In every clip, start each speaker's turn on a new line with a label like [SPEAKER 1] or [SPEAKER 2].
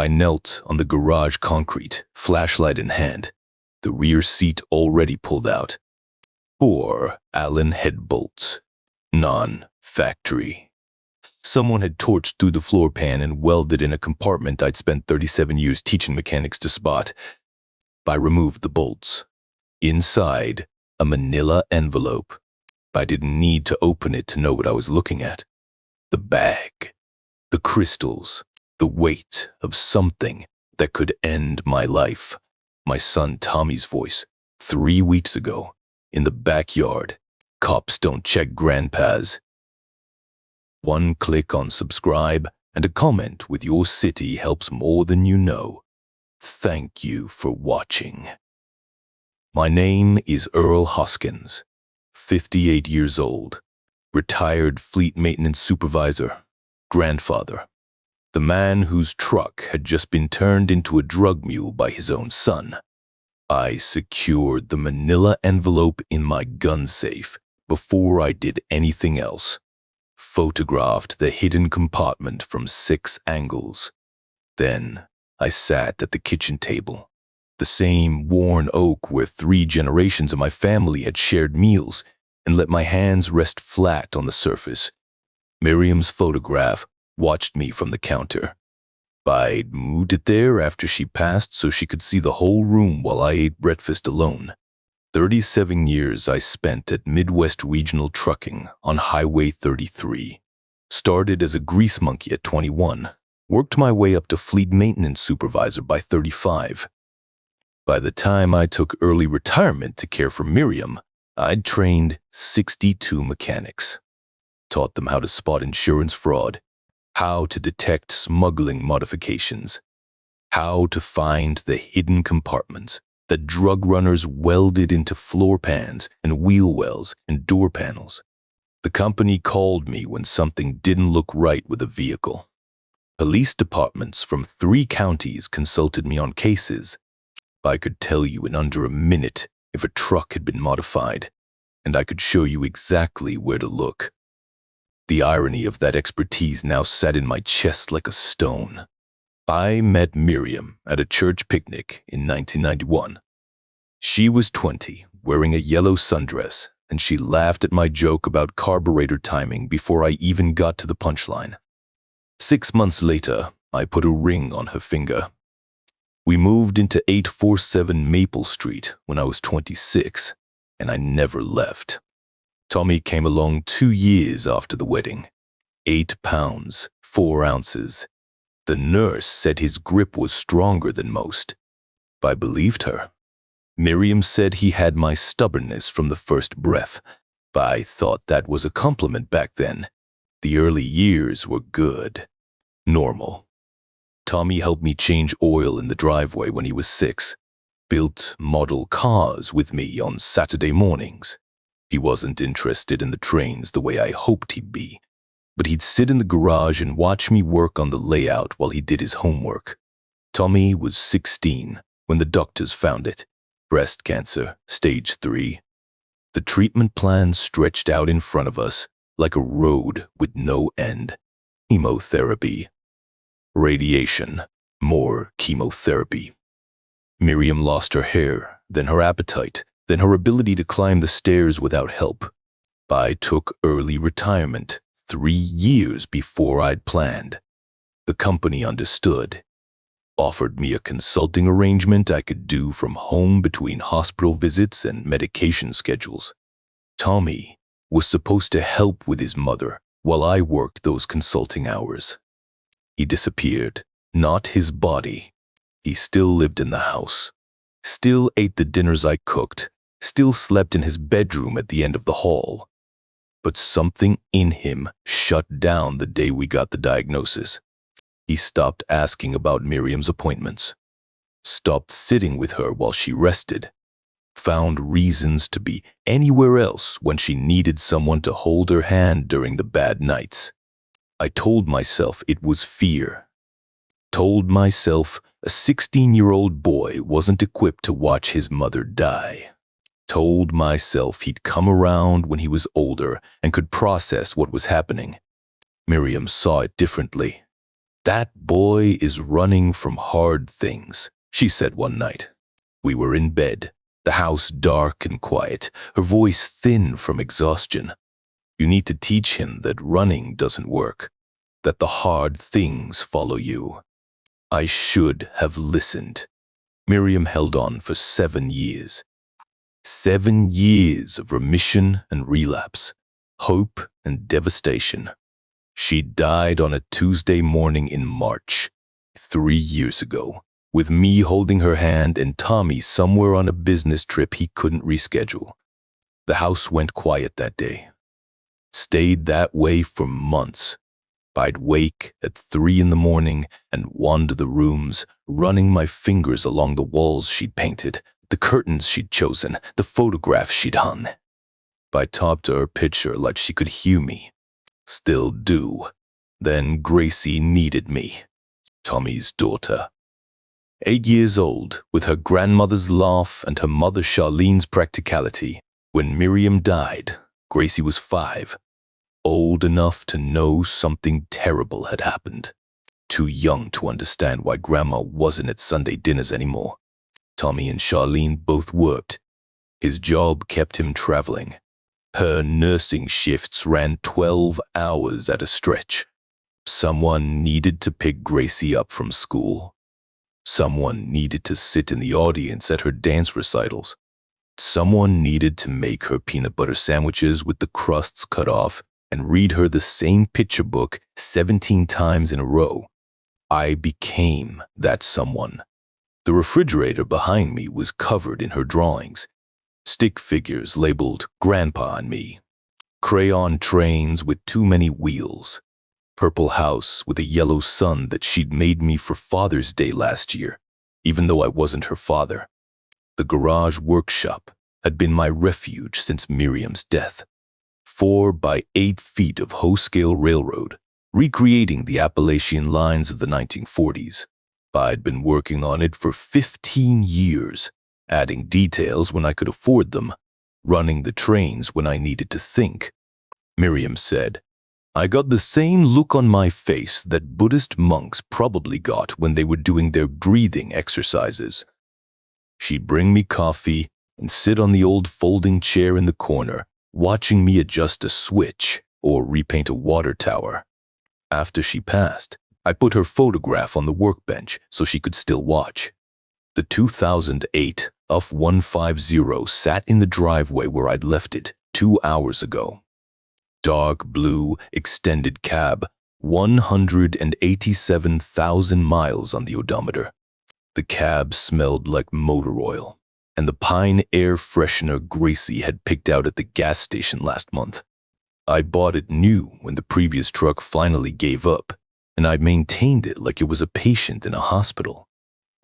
[SPEAKER 1] I knelt on the garage concrete, flashlight in hand, the rear seat already pulled out. 4 Allen head bolts, non-factory. Someone had torched through the floor pan and welded in a compartment I'd spent 37 years teaching mechanics to spot. I removed the bolts. Inside, a manila envelope. I didn't need to open it to know what I was looking at. The bag, the crystals, the weight of something that could end my life. My son Tommy's voice, 3 weeks ago, in the backyard. Cops don't check grandpas. 1 click on subscribe and a comment with your city helps more than you know. Thank you for watching. My name is Earl Hoskins, 58 years old, retired fleet maintenance supervisor, grandfather, the man whose truck had just been turned into a drug mule by his own son. I secured the manila envelope in my gun safe before I did anything else. Photographed the hidden compartment from 6 angles. Then I sat at the kitchen table, the same worn oak where 3 generations of my family had shared meals, and let my hands rest flat on the surface. Miriam's photograph watched me from the counter. I'd moved it there after she passed so she could see the whole room while I ate breakfast alone. 37 years I spent at Midwest Regional Trucking on Highway 33. Started as a grease monkey at 21, worked my way up to fleet maintenance supervisor by 35. By the time I took early retirement to care for Miriam, I'd trained 62 mechanics. Taught them how to spot insurance fraud, how to detect smuggling modifications, how to find the hidden compartments that drug runners welded into floor pans and wheel wells and door panels. The company called me when something didn't look right with a vehicle. Police departments from 3 counties consulted me on cases. I could tell you in under a minute if a truck had been modified, and I could show you exactly where to look. The irony of that expertise now sat in my chest like a stone. I met Miriam at a church picnic in 1991. She was 20, wearing a yellow sundress, and she laughed at my joke about carburetor timing before I even got to the punchline. 6 months later, I put a ring on her finger. We moved into 847 Maple Street when I was 26, and I never left. Tommy came along 2 years after the wedding. 8 pounds, 4 ounces. The nurse said his grip was stronger than most. I believed her. Miriam said he had my stubbornness from the first breath. I thought that was a compliment back then. The early years were good. Normal. Tommy helped me change oil in the driveway when he was 6. Built model cars with me on Saturday mornings. He wasn't interested in the trains the way I hoped he'd be, but he'd sit in the garage and watch me work on the layout while he did his homework. Tommy was 16 when the doctors found it. Breast cancer, stage 3. The treatment plan stretched out in front of us like a road with no end. Chemotherapy. Radiation. More chemotherapy. Miriam lost her hair, then her appetite, then her ability to climb the stairs without help. I took early retirement 3 years before I'd planned. The company understood. Offered me a consulting arrangement I could do from home between hospital visits and medication schedules. Tommy was supposed to help with his mother while I worked those consulting hours. He disappeared, not his body. He still lived in the house, still ate the dinners I cooked, still slept in his bedroom at the end of the hall. But something in him shut down the day we got the diagnosis. He stopped asking about Miriam's appointments, stopped sitting with her while she rested, found reasons to be anywhere else when she needed someone to hold her hand during the bad nights. I told myself it was fear. Told myself a 16-year-old boy wasn't equipped to watch his mother die. Told myself he'd come around when he was older and could process what was happening. Miriam saw it differently. "That boy is running from hard things," she said one night. We were in bed, the house dark and quiet, her voice thin from exhaustion. "You need to teach him that running doesn't work, that the hard things follow you." I should have listened. Miriam held on for 7 years. 7 years of remission and relapse, hope and devastation. She died on a Tuesday morning in March, 3 years ago, with me holding her hand and Tommy somewhere on a business trip he couldn't reschedule. The house went quiet that day. Stayed that way for months. I'd wake at 3 in the morning and wander the rooms, running my fingers along the walls she'd painted, the curtains she'd chosen, the photographs she'd hung. I talked to her picture like she could hear me. Still do. Then Gracie needed me. Tommy's daughter. 8 years old, with her grandmother's laugh and her mother Charlene's practicality. When Miriam died, Gracie was 5. Old enough to know something terrible had happened. Too young to understand why Grandma wasn't at Sunday dinners anymore. Tommy and Charlene both worked. His job kept him traveling. Her nursing shifts ran 12 hours at a stretch. Someone needed to pick Gracie up from school. Someone needed to sit in the audience at her dance recitals. Someone needed to make her peanut butter sandwiches with the crusts cut off and read her the same picture book 17 times in a row. I became that someone. The refrigerator behind me was covered in her drawings. Stick figures labeled Grandpa and Me. Crayon trains with too many wheels. Purple house with a yellow sun that she'd made me for Father's Day last year, even though I wasn't her father. The garage workshop had been my refuge since Miriam's death. 4 by 8 feet of hoe-scale railroad, recreating the Appalachian lines of the 1940s. I'd been working on it for 15 years, adding details when I could afford them, running the trains when I needed to think. Miriam said, "I got the same look on my face that Buddhist monks probably got when they were doing their breathing exercises." She'd bring me coffee and sit on the old folding chair in the corner, watching me adjust a switch or repaint a water tower. After she passed, I put her photograph on the workbench so she could still watch. The 2008 F-150 sat in the driveway where I'd left it 2 hours ago. Dark blue, extended cab, 187,000 miles on the odometer. The cab smelled like motor oil and the pine air freshener Gracie had picked out at the gas station last month. I bought it new when the previous truck finally gave up, and I maintained it like it was a patient in a hospital.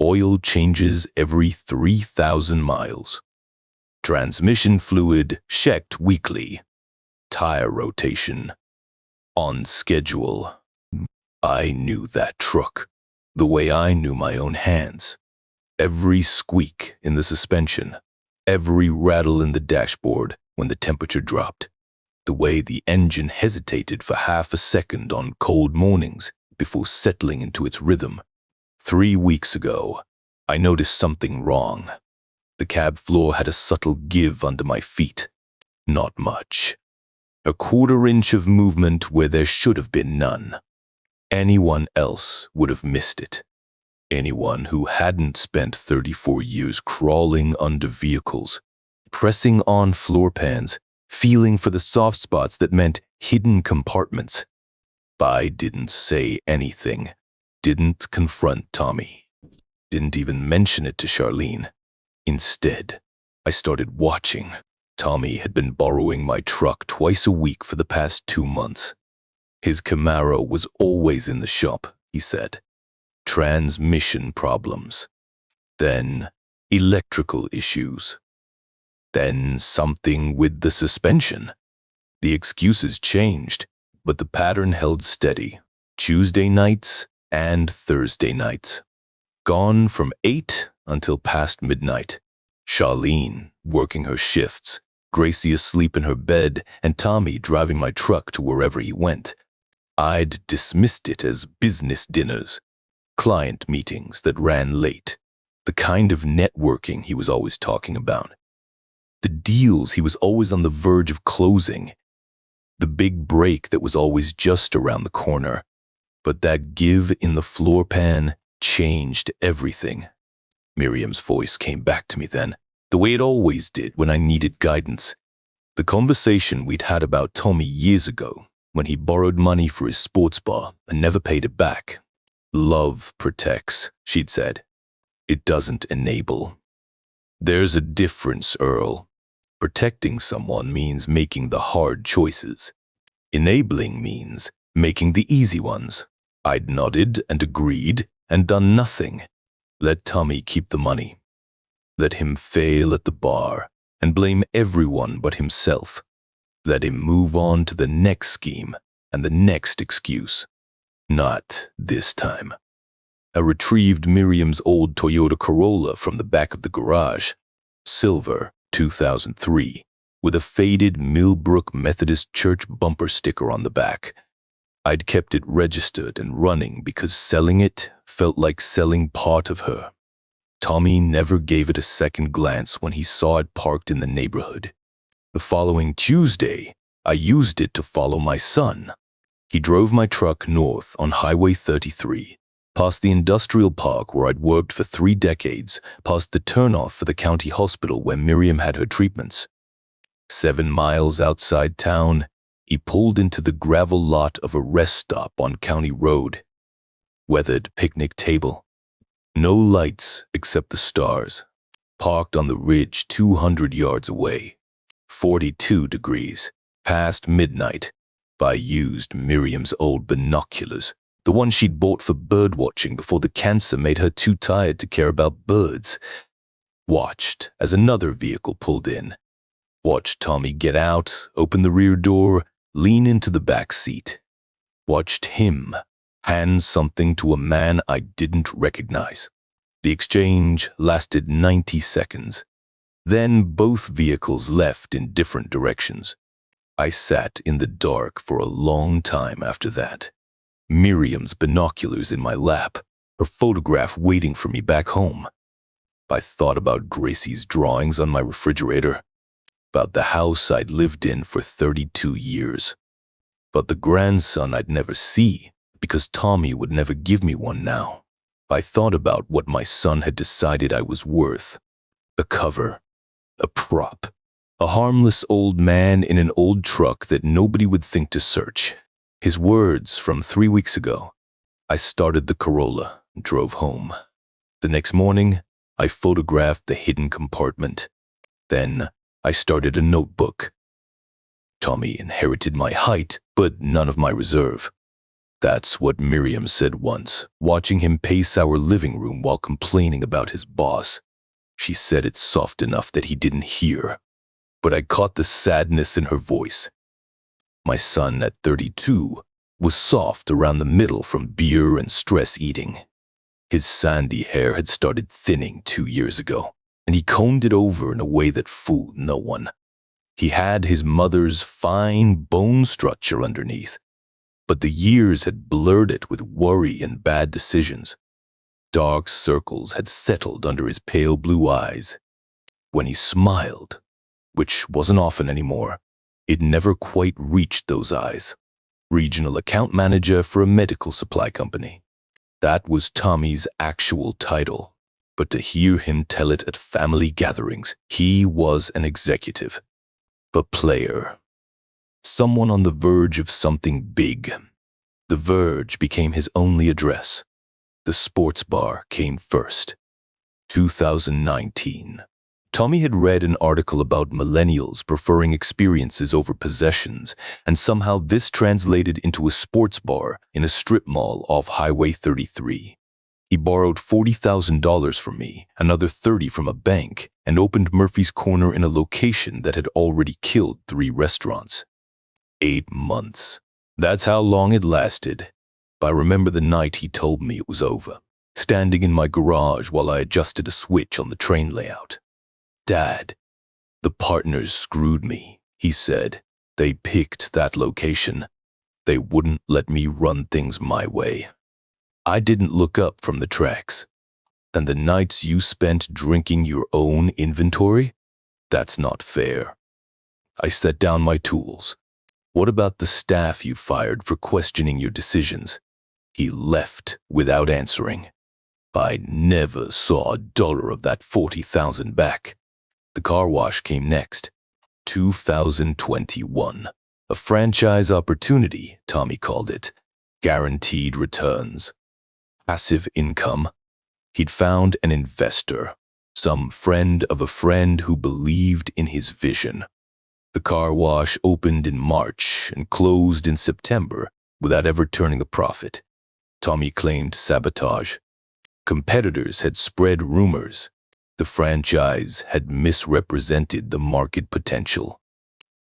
[SPEAKER 1] Oil changes every 3,000 miles. Transmission fluid checked weekly. Tire rotation on schedule. I knew that truck the way I knew my own hands. Every squeak in the suspension, every rattle in the dashboard when the temperature dropped, the way the engine hesitated for half a second on cold mornings before settling into its rhythm. 3 weeks ago, I noticed something wrong. The cab floor had a subtle give under my feet. Not much. A 1/4 inch of movement where there should have been none. Anyone else would have missed it. Anyone who hadn't spent 34 years crawling under vehicles, pressing on floor pans, feeling for the soft spots that meant hidden compartments. I didn't say anything, didn't confront Tommy, didn't even mention it to Charlene. Instead, I started watching. Tommy had been borrowing my truck twice a week for the past 2 months. His Camaro was always in the shop, he said. Transmission problems. Then electrical issues. Then something with the suspension. The excuses changed, but the pattern held steady. Tuesday nights and Thursday nights. Gone from 8 until past midnight. Charlene working her shifts, Gracie asleep in her bed, and Tommy driving my truck to wherever he went. I'd dismissed it as business dinners, client meetings that ran late, the kind of networking he was always talking about, the deals he was always on the verge of closing, the big break that was always just around the corner. But that give in the floor pan changed everything. Miriam's voice came back to me then, the way it always did when I needed guidance. The conversation we'd had about Tommy years ago, when he borrowed money for his sports bar and never paid it back. Love protects, she'd said. It doesn't enable. There's a difference, Earl. Protecting someone means making the hard choices. Enabling means making the easy ones. I'd nodded and agreed and done nothing. Let Tommy keep the money. Let him fail at the bar and blame everyone but himself. Let him move on to the next scheme and the next excuse. Not this time. I retrieved Miriam's old Toyota Corolla from the back of the garage. Silver, 2003, with a faded Millbrook Methodist Church bumper sticker on the back. I'd kept it registered and running because selling it felt like selling part of her. Tommy never gave it a second glance when he saw it parked in the neighborhood. The following Tuesday, I used it to follow my son. He drove my truck north on Highway 33, past the industrial park where I'd worked for 3 decades, past the turnoff for the county hospital where Miriam had her treatments. 7 miles outside town, he pulled into the gravel lot of a rest stop on County Road. Weathered picnic table. No lights except the stars. Parked on the ridge 200 yards away. 42 degrees. Past midnight. I used Miriam's old binoculars, the one she'd bought for bird watching before the cancer made her too tired to care about birds. Watched as another vehicle pulled in. Watched Tommy get out, open the rear door, lean into the back seat. Watched him hand something to a man I didn't recognize. The exchange lasted 90 seconds. Then both vehicles left in different directions. I sat in the dark for a long time after that. Miriam's binoculars in my lap, her photograph waiting for me back home. I thought about Gracie's drawings on my refrigerator, about the house I'd lived in for 32 years, about the grandson I'd never see because Tommy would never give me one now. I thought about what my son had decided I was worth. A cover, a prop, a harmless old man in an old truck that nobody would think to search. His words from 3 weeks ago. I started the Corolla and drove home. The next morning, I photographed the hidden compartment. Then, I started a notebook. Tommy inherited my height, but none of my reserve. That's what Miriam said once, watching him pace our living room while complaining about his boss. She said it soft enough that he didn't hear, but I caught the sadness in her voice. My son at 32 was soft around the middle from beer and stress eating. His sandy hair had started thinning 2 years ago, and he combed it over in a way that fooled no one. He had his mother's fine bone structure underneath, but the years had blurred it with worry and bad decisions. Dark circles had settled under his pale blue eyes. When he smiled, which wasn't often anymore, it never quite reached those eyes. Regional account manager for a medical supply company. That was Tommy's actual title, but to hear him tell it at family gatherings, he was an executive. A player. Someone on the verge of something big. The verge became his only address. The sports bar came first. 2019. Tommy had read an article about millennials preferring experiences over possessions, and somehow this translated into a sports bar in a strip mall off Highway 33. He borrowed $40,000 from me, another $30,000 from a bank, and opened Murphy's Corner in a location that had already killed 3 restaurants. 8 months. That's how long it lasted. I remember the night he told me it was over, standing in my garage while I adjusted a switch on the train layout. Dad, the partners screwed me, he said. They picked that location. They wouldn't let me run things my way. I didn't look up from the tracks. And the nights you spent drinking your own inventory? That's not fair. I set down my tools. What about the staff you fired for questioning your decisions? He left without answering. I never saw $1 of that $40,000 back. The car wash came next. 2021. A franchise opportunity, Tommy called it. Guaranteed returns. Passive income. He'd found an investor, some friend of a friend who believed in his vision. The car wash opened in March and closed in September without ever turning a profit. Tommy claimed sabotage. Competitors had spread rumors. The franchise had misrepresented the market potential.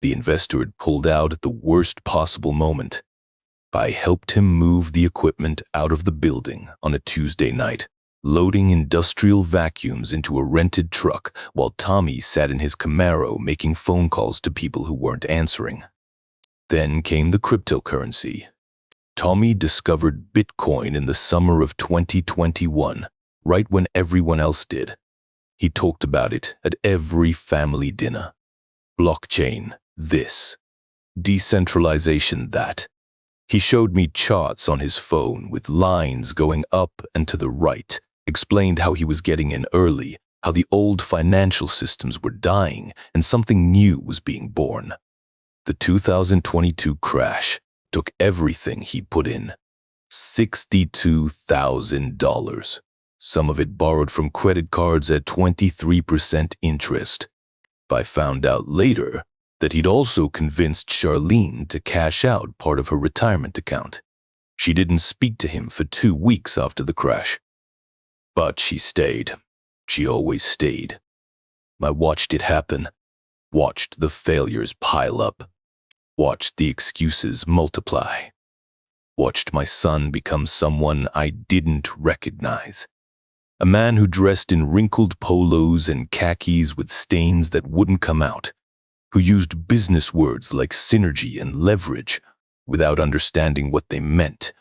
[SPEAKER 1] The investor had pulled out at the worst possible moment. I helped him move the equipment out of the building on a Tuesday night, loading industrial vacuums into a rented truck while Tommy sat in his Camaro making phone calls to people who weren't answering. Then came the cryptocurrency. Tommy discovered Bitcoin in the summer of 2021, right when everyone else did. He talked about it at every family dinner. Blockchain, this. Decentralization, that. He showed me charts on his phone with lines going up and to the right, explained how he was getting in early, how the old financial systems were dying and something new was being born. The 2022 crash took everything he'd put in. $62,000. Some of it borrowed from credit cards at 23% interest. I found out later that he'd also convinced Charlene to cash out part of her retirement account. She didn't speak to him for 2 weeks after the crash. But she stayed. She always stayed. I watched it happen, watched the failures pile up, watched the excuses multiply, watched my son become someone I didn't recognize. A man who dressed in wrinkled polos and khakis with stains that wouldn't come out, who used business words like synergy and leverage without understanding what they meant,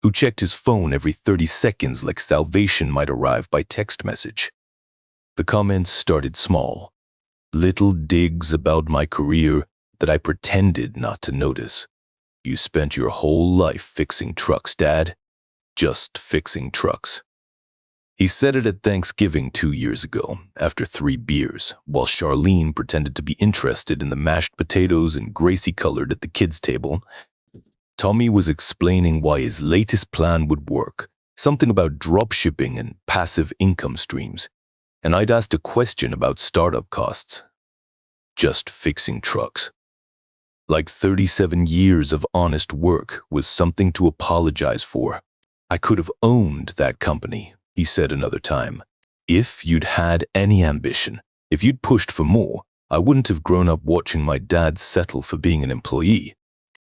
[SPEAKER 1] who checked his phone every 30 seconds like salvation might arrive by text message. The comments started small, little digs about my career that I pretended not to notice. You spent your whole life fixing trucks, Dad. Just fixing trucks. He said it at Thanksgiving 2 years ago, after 3 beers, while Charlene pretended to be interested in the mashed potatoes and Gracie colored at the kids' table. Tommy was explaining why his latest plan would work, something about dropshipping and passive income streams, and I'd asked a question about startup costs. Just fixing trucks. Like 37 years of honest work was something to apologize for. I could have owned that company, he said another time. If you'd had any ambition, if you'd pushed for more, I wouldn't have grown up watching my dad settle for being an employee.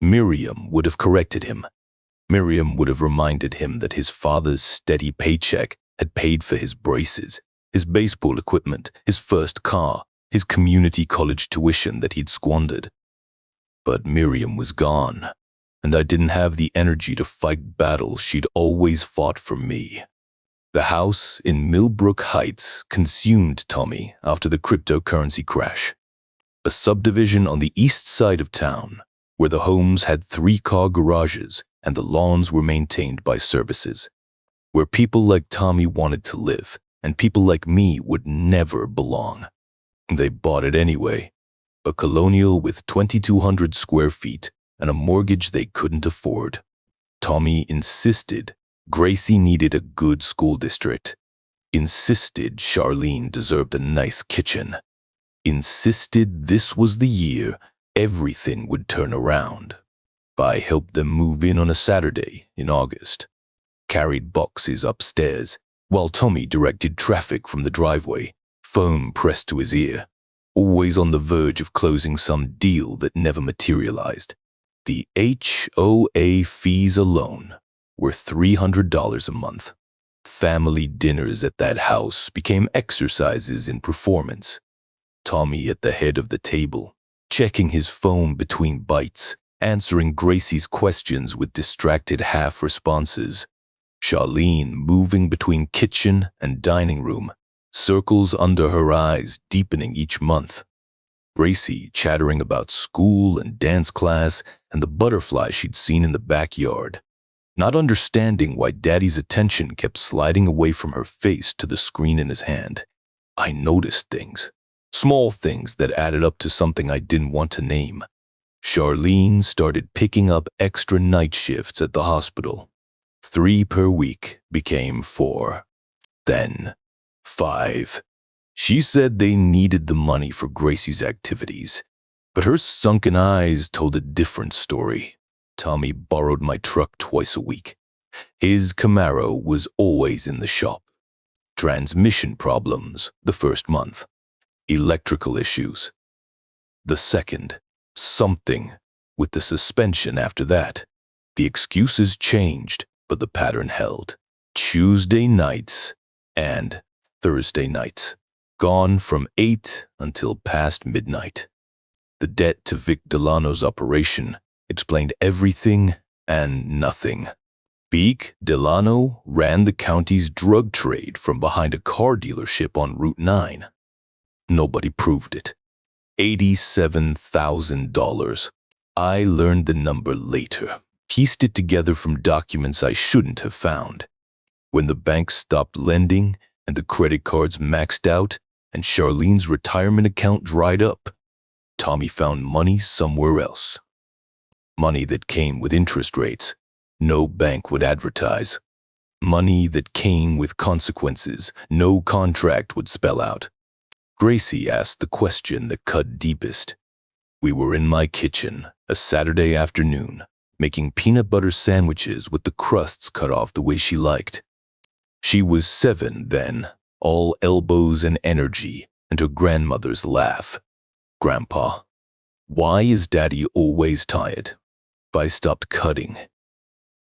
[SPEAKER 1] Miriam would have corrected him. Miriam would have reminded him that his father's steady paycheck had paid for his braces, his baseball equipment, his first car, his community college tuition that he'd squandered. But Miriam was gone, and I didn't have the energy to fight battles she'd always fought for me. The house in Millbrook Heights consumed Tommy after the cryptocurrency crash. A subdivision on the east side of town, where the homes had 3-car garages and the lawns were maintained by services, where people like Tommy wanted to live and people like me would never belong. They bought it anyway, a colonial with 2,200 square feet and a mortgage they couldn't afford. Tommy insisted Gracie needed a good school district, insisted Charlene deserved a nice kitchen, insisted this was the year everything would turn around. I helped them move in on a Saturday in August, carried boxes upstairs, while Tommy directed traffic from the driveway, phone pressed to his ear, always on the verge of closing some deal that never materialized. The HOA fees alone were $300 a month. Family dinners at that house became exercises in performance. Tommy at the head of the table, checking his phone between bites, answering Gracie's questions with distracted half-responses. Charlene moving between kitchen and dining room, circles under her eyes deepening each month. Gracie chattering about school and dance class and the butterfly she'd seen in the backyard, not understanding why Daddy's attention kept sliding away from her face to the screen in his hand. I noticed things, small things that added up to something I didn't want to name. Charlene started picking up extra night shifts at the hospital. 3 per week became 4, then 5. She said they needed the money for Gracie's activities, but her sunken eyes told a different story. Tommy borrowed my truck twice a week. His Camaro was always in the shop. Transmission problems the first month. Electrical issues the second. Something with the suspension after that. The excuses changed, but the pattern held. Tuesday nights and Thursday nights. Gone from 8 until past midnight. The debt to Vic Delano's operation explained everything and nothing. Vic Delano ran the county's drug trade from behind a car dealership on Route 9. Nobody proved it. $87,000. I learned the number later, pieced it together from documents I shouldn't have found. When the bank stopped lending and the credit cards maxed out and Charlene's retirement account dried up, Tommy found money somewhere else. Money that came with interest rates no bank would advertise. Money that came with consequences no contract would spell out. Gracie asked the question that cut deepest. We were in my kitchen, a Saturday afternoon, making peanut butter sandwiches with the crusts cut off the way she liked. She was 7 then, all elbows and energy, and her grandmother's laugh. Grandpa, why is Daddy always tired? I stopped cutting,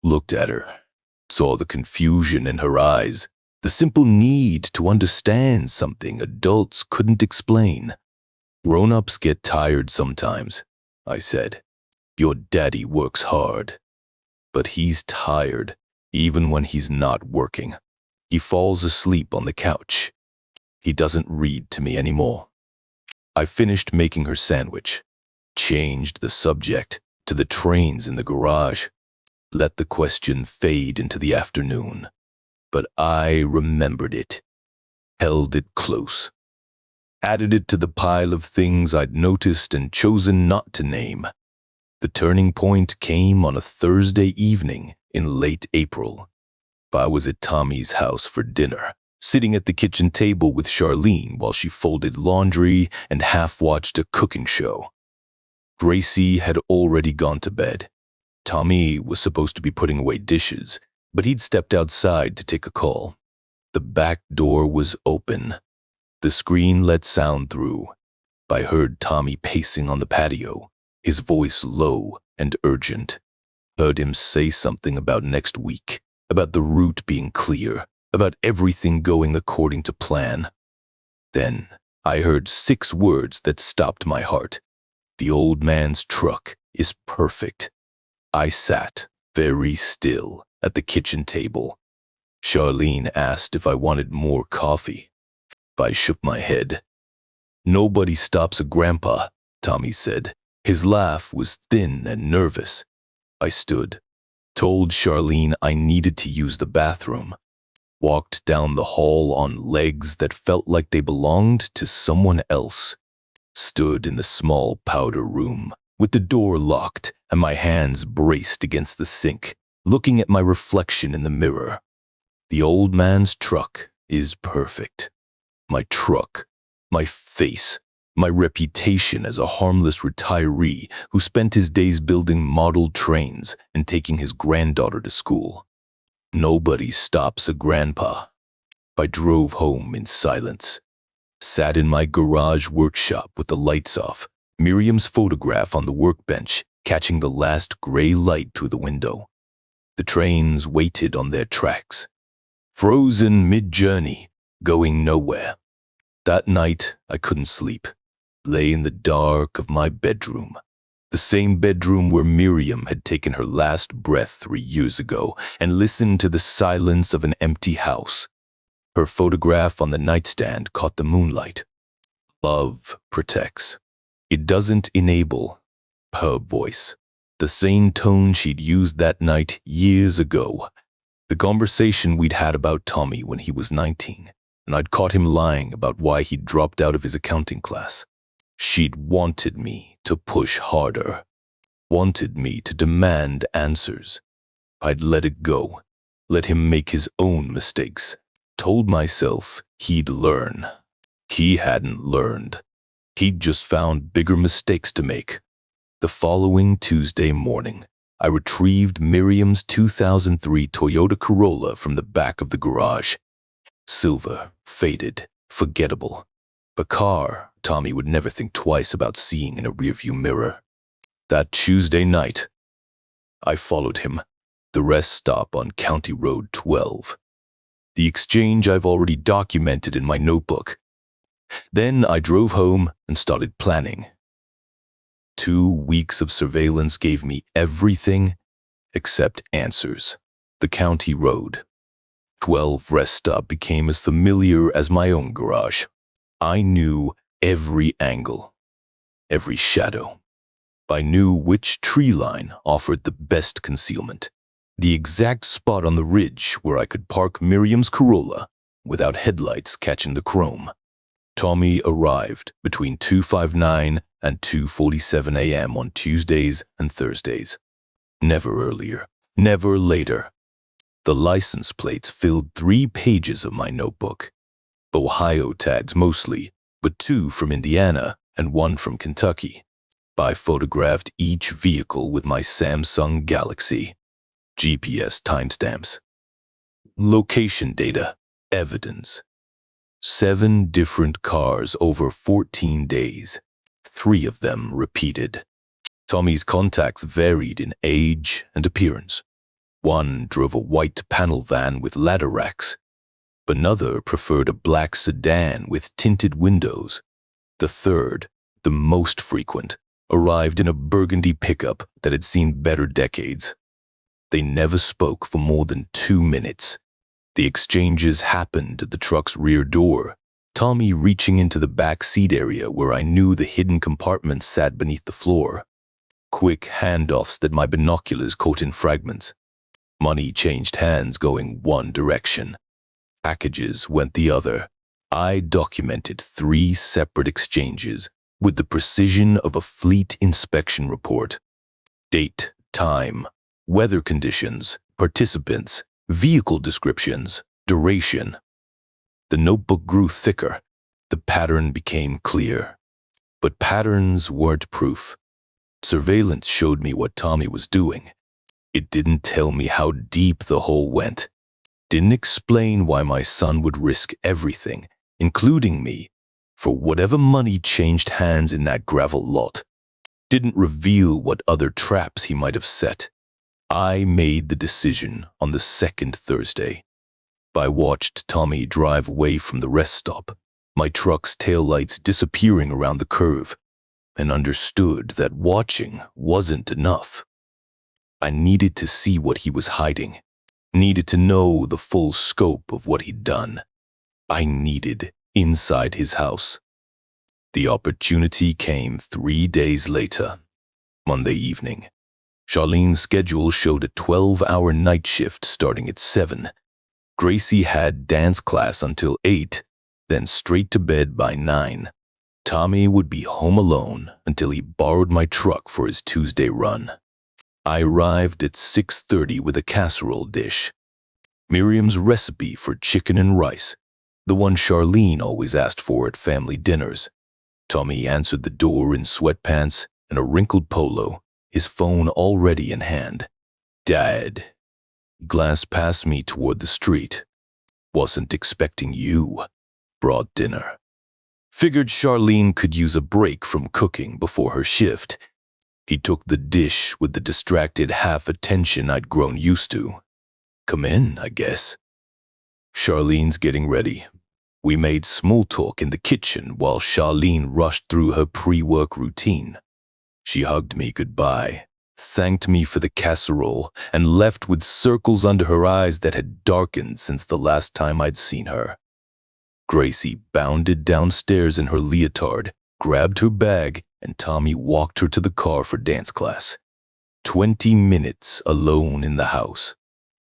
[SPEAKER 1] looked at her, saw the confusion in her eyes, the simple need to understand something adults couldn't explain. Grown-ups get tired sometimes, I said. Your daddy works hard, but he's tired even when he's not working. He falls asleep on the couch. He doesn't read to me anymore. I finished making her sandwich, changed the subject to the trains in the garage, let the question fade into the afternoon. But I remembered it, held it close, added it to the pile of things I'd noticed and chosen not to name. The turning point came on a Thursday evening in late April. I was at Tommy's house for dinner, sitting at the kitchen table with Charlene while she folded laundry and half-watched a cooking show. Gracie had already gone to bed. Tommy was supposed to be putting away dishes, but he'd stepped outside to take a call. The back door was open. The screen let sound through. I heard Tommy pacing on the patio, his voice low and urgent. Heard him say something about next week, about the route being clear, about everything going according to plan. Then I heard 6 words that stopped my heart. The old man's truck is perfect. I sat very still at the kitchen table. Charlene asked if I wanted more coffee. I shook my head. Nobody stops a grandpa, Tommy said. His laugh was thin and nervous. I stood, told Charlene I needed to use the bathroom, walked down the hall on legs that felt like they belonged to someone else, stood in the small powder room with the door locked and my hands braced against the sink, looking at my reflection in the mirror. The old man's truck is perfect. My truck, my face, my reputation as a harmless retiree who spent his days building model trains and taking his granddaughter to school. Nobody stops a grandpa. I drove home in silence, sat in my garage workshop with the lights off, Miriam's photograph on the workbench, catching the last gray light through the window. The trains waited on their tracks, frozen mid-journey, going nowhere. That night, I couldn't sleep. Lay in the dark of my bedroom, The same bedroom where Miriam had taken her last breath 3 years ago and listened to the silence of an empty house. Her photograph on the nightstand caught the moonlight. Love protects. It doesn't enable. Her voice. The same tone she'd used that night years ago. The conversation we'd had about Tommy when he was 19, and I'd caught him lying about why he'd dropped out of his accounting class. She'd wanted me to push harder. Wanted me to demand answers. I'd let it go. Let him make his own mistakes. Told myself he'd learn. He hadn't learned. He'd just found bigger mistakes to make. The following Tuesday morning, I retrieved Miriam's 2003 Toyota Corolla from the back of the garage. Silver, faded, forgettable. A car Tommy would never think twice about seeing in a rearview mirror. That Tuesday night, I followed him. The rest stop on County Road 12. The exchange I've already documented in my notebook. Then I drove home and started planning. 2 weeks of surveillance gave me everything except answers. The County Road 12 rest stop became as familiar as my own garage. I knew every angle, every shadow. I knew which tree line offered the best concealment, the exact spot on the ridge where I could park Miriam's Corolla without headlights catching the chrome. Tommy arrived between 2:59 and 2:47 a.m. on Tuesdays and Thursdays. Never earlier, never later. The license plates filled 3 pages of my notebook. Ohio tags mostly, but 2 from Indiana and 1 from Kentucky. I photographed each vehicle with my Samsung Galaxy. GPS timestamps. Location data. Evidence. 7 different cars over 14 days. 3 of them repeated. Tommy's contacts varied in age and appearance. One drove a white panel van with ladder racks. Another preferred a black sedan with tinted windows. The third, the most frequent, arrived in a burgundy pickup that had seen better decades. They never spoke for more than 2 minutes. The exchanges happened at the truck's rear door, Tommy reaching into the back seat area where I knew the hidden compartment sat beneath the floor. Quick handoffs that my binoculars caught in fragments. Money changed hands going one direction. Packages went the other. I documented 3 separate exchanges with the precision of a fleet inspection report. Date, time, weather conditions, participants, vehicle descriptions, duration. The notebook grew thicker. The pattern became clear. But patterns weren't proof. Surveillance showed me what Tommy was doing. It didn't tell me how deep the hole went. Didn't explain why my son would risk everything, including me, for whatever money changed hands in that gravel lot. Didn't reveal what other traps he might have set. I made the decision on the second Thursday. I watched Tommy drive away from the rest stop, my truck's taillights disappearing around the curve, and understood that watching wasn't enough. I needed to see what he was hiding, needed to know the full scope of what he'd done. I needed inside his house. The opportunity came 3 days later, Monday evening. Charlene's schedule showed a 12-hour night shift starting at 7. Gracie had dance class until 8, then straight to bed by 9. Tommy would be home alone until he borrowed my truck for his Tuesday run. I arrived at 6:30 with a casserole dish. Miriam's recipe for chicken and rice, the one Charlene always asked for at family dinners. Tommy answered the door in sweatpants and a wrinkled polo, his phone already in hand. "Dad." He glanced past me toward the street. "Wasn't expecting you." Brought dinner. Figured Charlene could use a break from cooking before her shift. He took the dish with the distracted half-attention I'd grown used to. "Come in, I guess." Charlene's getting ready. We made small talk in the kitchen while Charlene rushed through her pre-work routine. She hugged me goodbye, thanked me for the casserole, and left with circles under her eyes that had darkened since the last time I'd seen her. Gracie bounded downstairs in her leotard, grabbed her bag, and Tommy walked her to the car for dance class. 20 minutes alone in the house.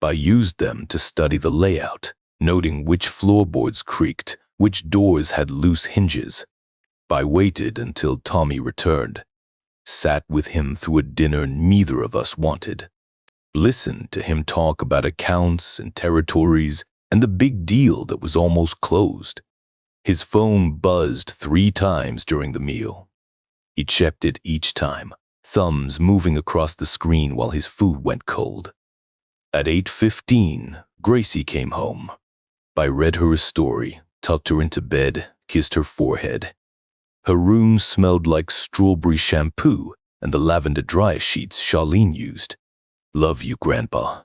[SPEAKER 1] I used them to study the layout, noting which floorboards creaked, which doors had loose hinges. I waited until Tommy returned, sat with him through a dinner neither of us wanted, listened to him talk about accounts and territories and the big deal that was almost closed. His phone buzzed 3 times during the meal. He checked it each time, thumbs moving across the screen while his food went cold. At 8:15, Gracie came home. I read her a story, tucked her into bed, kissed her forehead. Her room smelled like strawberry shampoo and the lavender dry sheets Charlene used. Love you, Grandpa.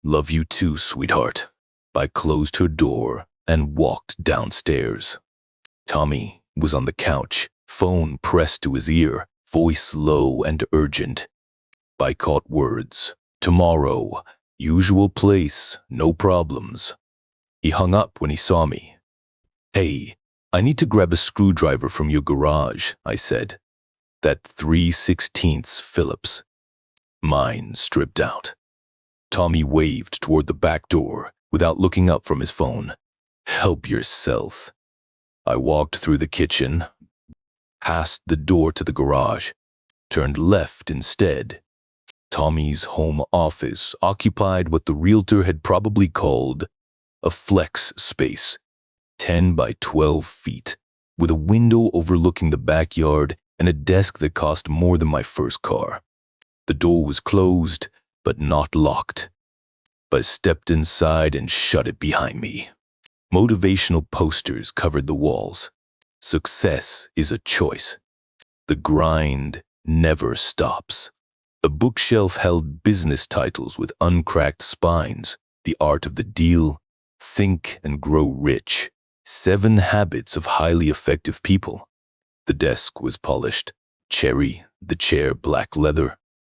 [SPEAKER 1] Love you too, sweetheart. I closed her door and walked downstairs. Tommy was on the couch, phone pressed to his ear, voice low and urgent. I caught words. Tomorrow. Usual place. No problems. He hung up when he saw me. Hey, I need to grab a screwdriver from your garage, I said. That 3/16 Phillips. Mine stripped out. Tommy waved toward the back door without looking up from his phone. Help yourself. I walked through the kitchen, past the door to the garage, turned left instead. Tommy's home office occupied what the realtor had probably called a flex space, 10 by 12 feet, with a window overlooking the backyard and a desk that cost more than my first car. The door was closed, but not locked. I stepped inside and shut it behind me. Motivational posters covered the walls. Success is a choice. The grind never stops. A bookshelf held business titles with uncracked spines, The Art of the Deal, Think and Grow Rich, 7 Habits of Highly Effective People. The desk was polished, cherry, the chair black leather,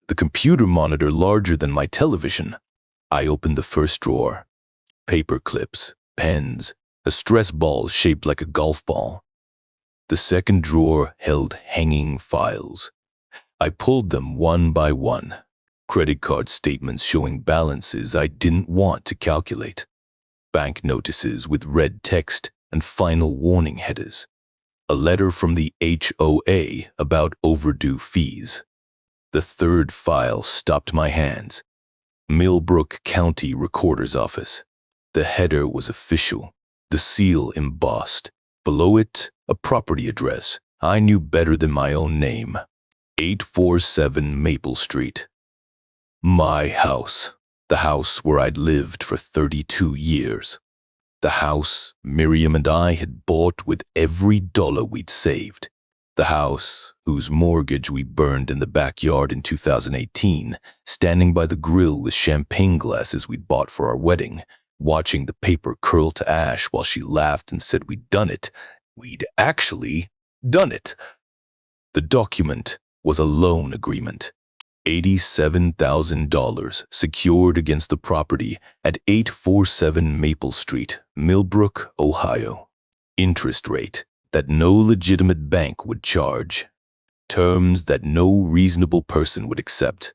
[SPEAKER 1] the computer monitor larger than my television. I opened the first drawer. Paper clips, pens, a stress ball shaped like a golf ball. The second drawer held hanging files. I pulled them one by one. Credit card statements showing balances I didn't want to calculate. Bank notices with red text and final warning headers. A letter from the HOA about overdue fees. The third file stopped my hands. Millbrook County Recorder's Office. The header was official, the seal embossed. Below it, a property address I knew better than my own name. 847 Maple Street. My house. The house where I'd lived for 32 years. The house Miriam and I had bought with every dollar we'd saved. The house whose mortgage we burned in the backyard in 2018, standing by the grill with champagne glasses we'd bought for our wedding, watching the paper curl to ash while she laughed and said we'd done it. We'd actually done it. The document was a loan agreement. $87,000 secured against the property at 847 Maple Street, Millbrook, Ohio. Interest rate that no legitimate bank would charge. Terms that no reasonable person would accept.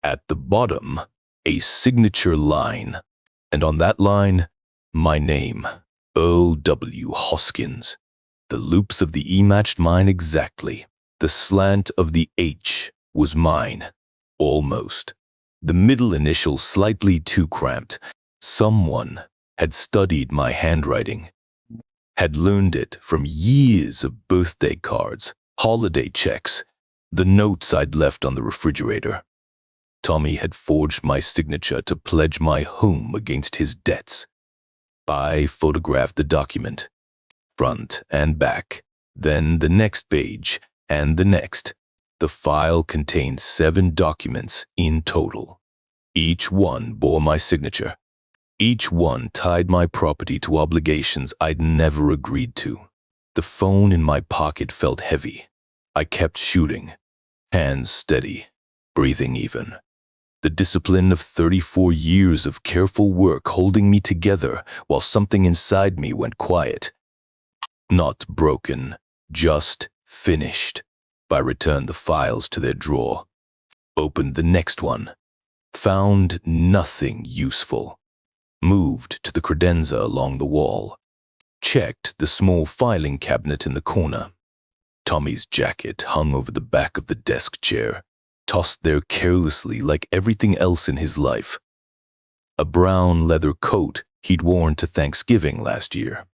[SPEAKER 1] At the bottom, a signature line. And on that line, my name, Earl W. Hoskins. The loops of the E matched mine exactly. The slant of the H was mine. Almost. The middle initial slightly too cramped. Someone had studied my handwriting. Had learned it from years of birthday cards, holiday checks, the notes I'd left on the refrigerator. Tommy had forged my signature to pledge my home against his debts. I photographed the document, front and back, then the next page and the next. The file contained 7 documents in total. Each one bore my signature. Each one tied my property to obligations I'd never agreed to. The phone in my pocket felt heavy. I kept shooting. Hands steady, breathing even. The discipline of 34 years of careful work holding me together while something inside me went quiet. Not broken, just finished. I returned the files to their drawer. Opened the next one. Found nothing useful. Moved to the credenza along the wall. Checked the small filing cabinet in the corner. Tommy's jacket hung over the back of the desk chair, tossed there carelessly like everything else in his life. A brown leather coat he'd worn to Thanksgiving last year.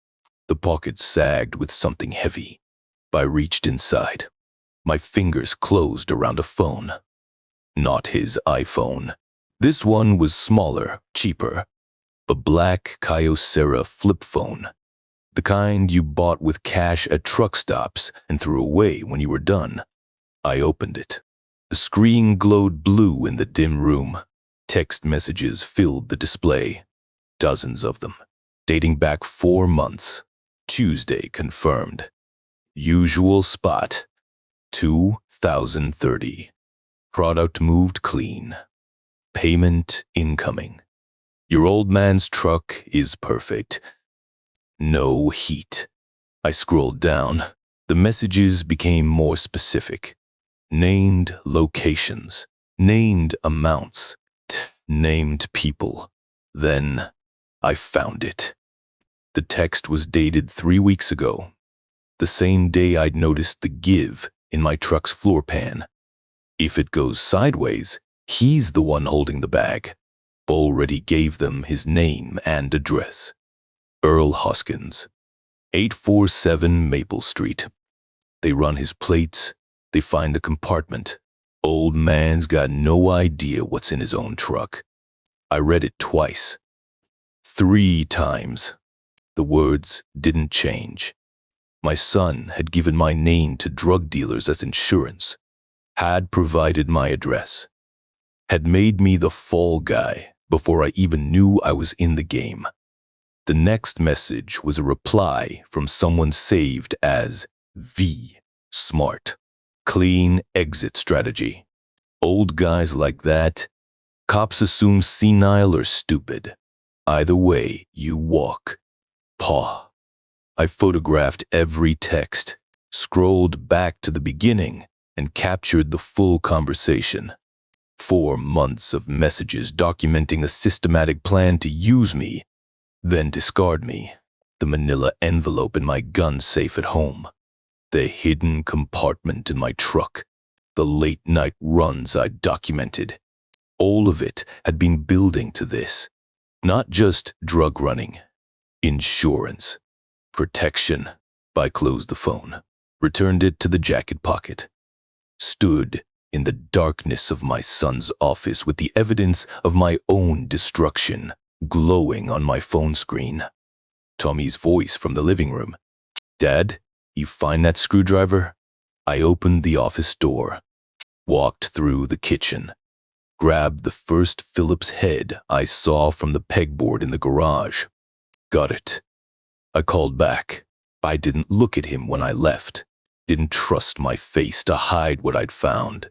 [SPEAKER 1] The pockets sagged with something heavy. I reached inside. My fingers closed around a phone. Not his iPhone. This one was smaller, cheaper. A black Kyocera flip phone. The kind you bought with cash at truck stops and threw away when you were done. I opened it. The screen glowed blue in the dim room. Text messages filled the display. Dozens of them, dating back 4 months. Tuesday confirmed. Usual spot. 2030. Product moved clean. Payment incoming. Your old man's truck is perfect. No heat. I scrolled down. The messages became more specific. Named locations. Named amounts. Named people. Then I found it. The text was dated 3 weeks ago. The same day I'd noticed the give in my truck's floor pan. If it goes sideways, he's the one holding the bag. Already gave them his name and address. Earl Hoskins, 847 Maple Street. They run his plates. They find the compartment. Old man's got no idea what's in his own truck. I read it twice. 3 times. The words didn't change. My son had given my name to drug dealers as insurance, had provided my address, had made me the fall guy before I even knew I was in the game. The next message was a reply from someone saved as V. Smart. Clean exit strategy. Old guys like that, cops assume senile or stupid. Either way, you walk. Paw. I photographed every text, scrolled back to the beginning, and captured the full conversation. 4 months of messages documenting a systematic plan to use me, then discard me. The manila envelope in my gun safe at home. The hidden compartment in my truck. The late-night runs I documented. All of it had been building to this. Not just drug running. Insurance. Protection. I closed the phone. Returned it to the jacket pocket. Stood in the darkness of my son's office with the evidence of my own destruction glowing on my phone screen. Tommy's voice from the living room. Dad, you find that screwdriver? I opened the office door, walked through the kitchen, grabbed the first Phillips head I saw from the pegboard in the garage. Got it. I called back. I didn't look at him when I left. Didn't trust my face to hide what I'd found.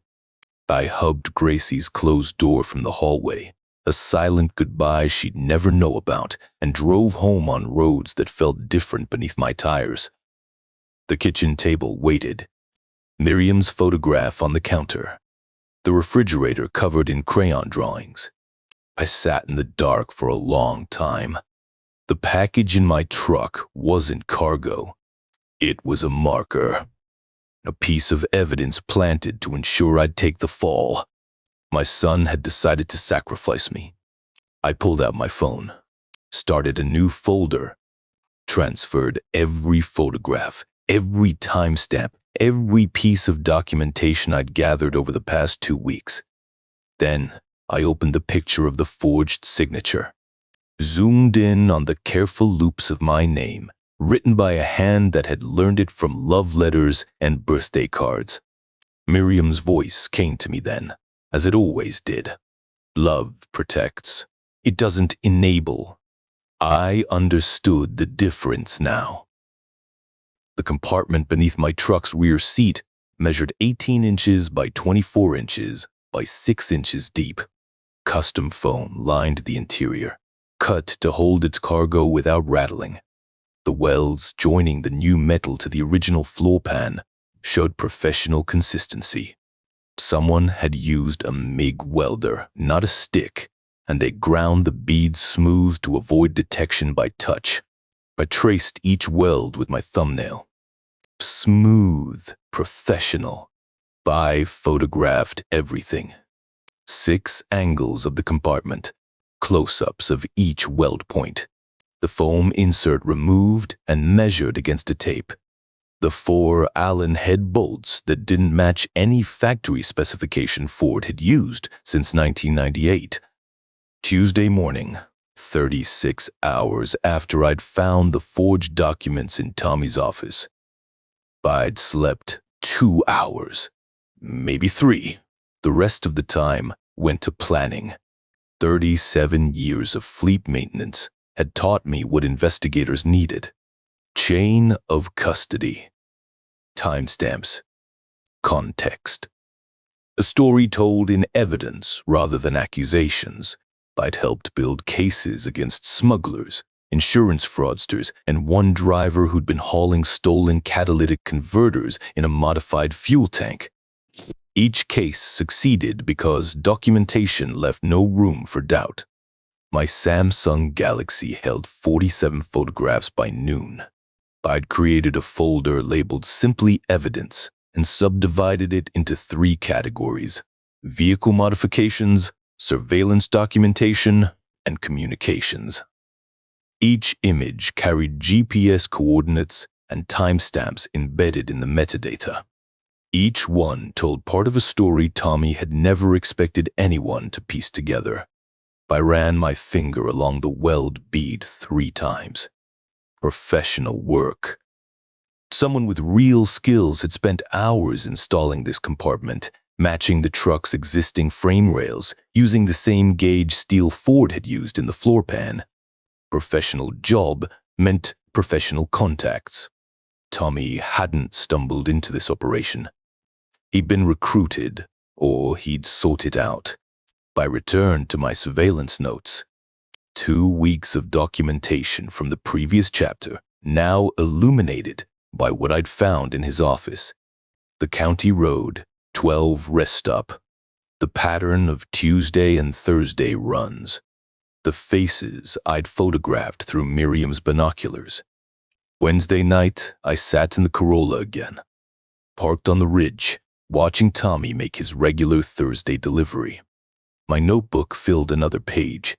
[SPEAKER 1] I hugged Gracie's closed door from the hallway, a silent goodbye she'd never know about, and drove home on roads that felt different beneath my tires. The kitchen table waited. Miriam's photograph on the counter. The refrigerator covered in crayon drawings. I sat in the dark for a long time. The package in my truck wasn't cargo. It was a marker. A piece of evidence planted to ensure I'd take the fall. My son had decided to sacrifice me. I pulled out my phone, started a new folder, transferred every photograph, every timestamp, every piece of documentation I'd gathered over the past 2 weeks. Then I opened the picture of the forged signature, zoomed in on the careful loops of my name, written by a hand that had learned it from love letters and birthday cards. Miriam's voice came to me then, as it always did. Love protects. It doesn't enable. I understood the difference now. The compartment beneath my truck's rear seat measured 18 inches by 24 inches by 6 inches deep. Custom foam lined the interior, cut to hold its cargo without rattling. The welds joining the new metal to the original floor pan showed professional consistency. Someone had used a MIG welder, not a stick, and they ground the beads smooth to avoid detection by touch. I traced each weld with my thumbnail. Smooth, professional. I photographed everything. 6 angles of the compartment, close-ups of each weld point. The foam insert removed and measured against a tape. The 4 Allen head bolts that didn't match any factory specification Ford had used since 1998. Tuesday morning, 36 hours after I'd found the forged documents in Tommy's office. I'd slept 2 hours, maybe 3. The rest of the time went to planning. 37 years of fleet maintenance had taught me what investigators needed. Chain of custody. Timestamps. Context. A story told in evidence rather than accusations. I'd helped build cases against smugglers, insurance fraudsters, and one driver who'd been hauling stolen catalytic converters in a modified fuel tank. Each case succeeded because documentation left no room for doubt. My Samsung Galaxy held 47 photographs by noon. I'd created a folder labeled Simply Evidence and subdivided it into 3 categories: vehicle modifications, surveillance documentation, and communications. Each image carried GPS coordinates and timestamps embedded in the metadata. Each one told part of a story Tommy had never expected anyone to piece together. I ran my finger along the weld bead 3 times. Professional work. Someone with real skills had spent hours installing this compartment, matching the truck's existing frame rails, using the same gauge steel Ford had used in the floor pan. Professional job meant professional contacts. Tommy hadn't stumbled into this operation. He'd been recruited, or he'd sought it out. I returned to my surveillance notes. 2 weeks of documentation from the previous chapter, now illuminated by what I'd found in his office. The county road, 12 rest stop. The pattern of Tuesday and Thursday runs. The faces I'd photographed through Miriam's binoculars. Wednesday night, I sat in the Corolla again, parked on the ridge, watching Tommy make his regular Thursday delivery. My notebook filled another page.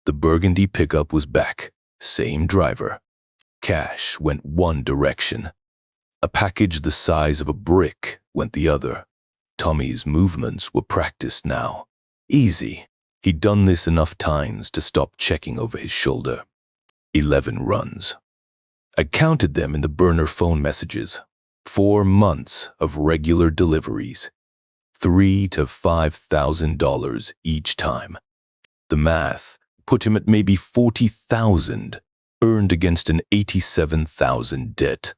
[SPEAKER 1] The burgundy pickup was back, same driver. Cash went one direction. A package the size of a brick went the other. Tommy's movements were practiced now. Easy. He'd done this enough times to stop checking over his shoulder. 11 runs. I counted them in the burner phone messages. 4 months of regular deliveries. $3,000 to $5,000 each time. The math put him at maybe $40,000, earned against an $87,000 debt.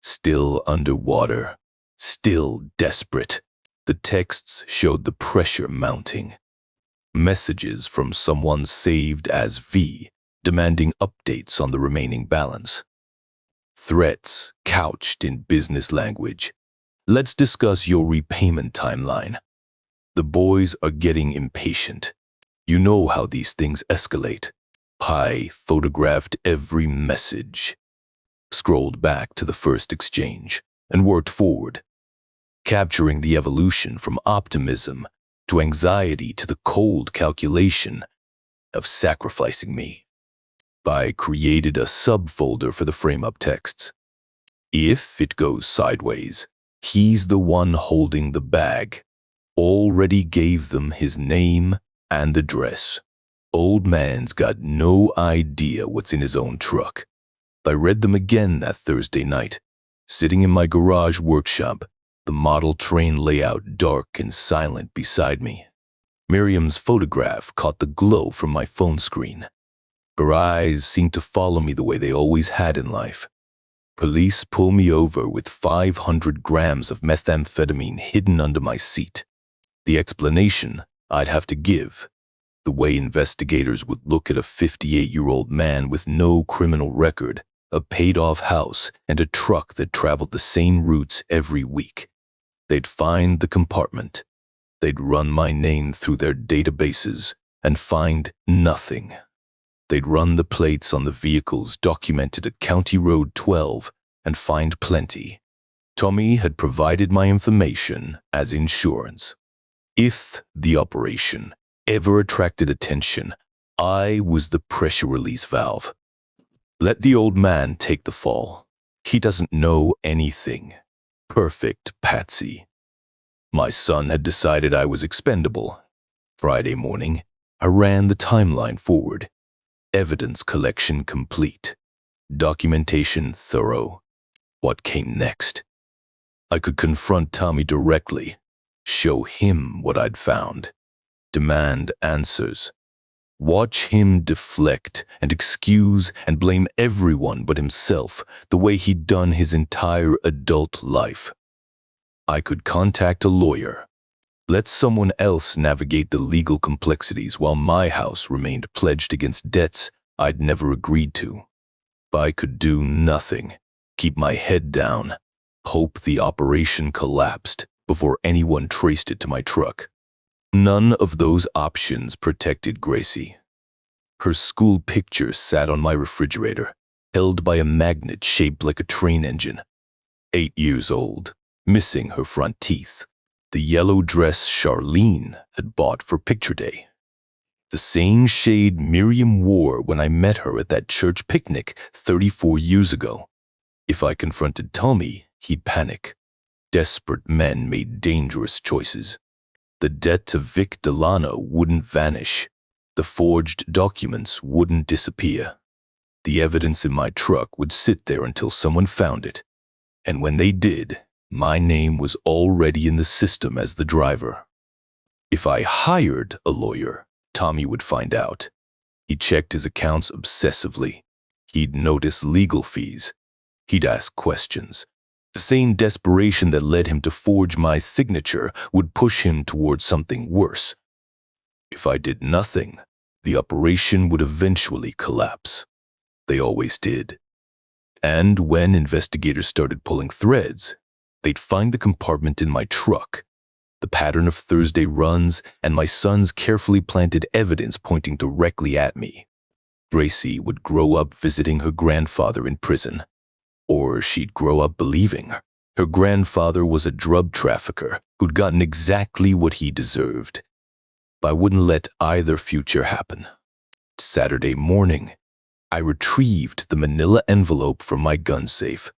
[SPEAKER 1] Still underwater. Still desperate. The texts showed the pressure mounting. Messages from someone saved as V, demanding updates on the remaining balance. Threats couched in business language. Let's discuss your repayment timeline. The boys are getting impatient. You know how these things escalate. I photographed every message. Scrolled back to the first exchange and worked forward, capturing the evolution from optimism to anxiety to the cold calculation of sacrificing me. I created a subfolder for the frame-up texts. If it goes sideways, he's the one holding the bag. Already gave them his name and address. Old man's got no idea what's in his own truck. I read them again that Thursday night, sitting in my garage workshop, the model train layout dark and silent beside me. Miriam's photograph caught the glow from my phone screen. Her eyes seemed to follow me the way they always had in life. Police pull me over with 500 grams of methamphetamine hidden under my seat. The explanation I'd have to give: the way investigators would look at a 58-year-old man with no criminal record, a paid-off house, and a truck that traveled the same routes every week. They'd find the compartment. They'd run my name through their databases and find nothing. They'd run the plates on the vehicles documented at County Road 12 and find plenty. Tommy had provided my information as insurance. If the operation ever attracted attention, I was the pressure release valve. Let the old man take the fall. He doesn't know anything. Perfect patsy. My son had decided I was expendable. Friday morning, I ran the timeline forward. Evidence collection complete. Documentation thorough. What came next? I could confront Tommy directly, show him what I'd found, demand answers, watch him deflect and excuse and blame everyone but himself the way he'd done his entire adult life. I could contact a lawyer, let someone else navigate the legal complexities while my house remained pledged against debts I'd never agreed to. But I could do nothing, keep my head down, hope the operation collapsed before anyone traced it to my truck. None of those options protected Gracie. Her school picture sat on my refrigerator, held by a magnet shaped like a train engine. 8 years old, missing her front teeth. The yellow dress Charlene had bought for picture day. The same shade Miriam wore when I met her at that church picnic 34 years ago. If I confronted Tommy, he'd panic. Desperate men made dangerous choices. The debt to Vic Delano wouldn't vanish. The forged documents wouldn't disappear. The evidence in my truck would sit there until someone found it. And when they did, my name was already in the system as the driver. If I hired a lawyer, Tommy would find out. He checked his accounts obsessively. He'd notice legal fees. He'd ask questions. The same desperation that led him to forge my signature would push him towards something worse. If I did nothing, the operation would eventually collapse. They always did. And when investigators started pulling threads, they'd find the compartment in my truck, the pattern of Thursday runs, and my son's carefully planted evidence pointing directly at me. Gracie would grow up visiting her grandfather in prison. Or she'd grow up believing her grandfather was a drug trafficker who'd gotten exactly what he deserved. But I wouldn't let either future happen. Saturday morning, I retrieved the manila envelope from my gun safe.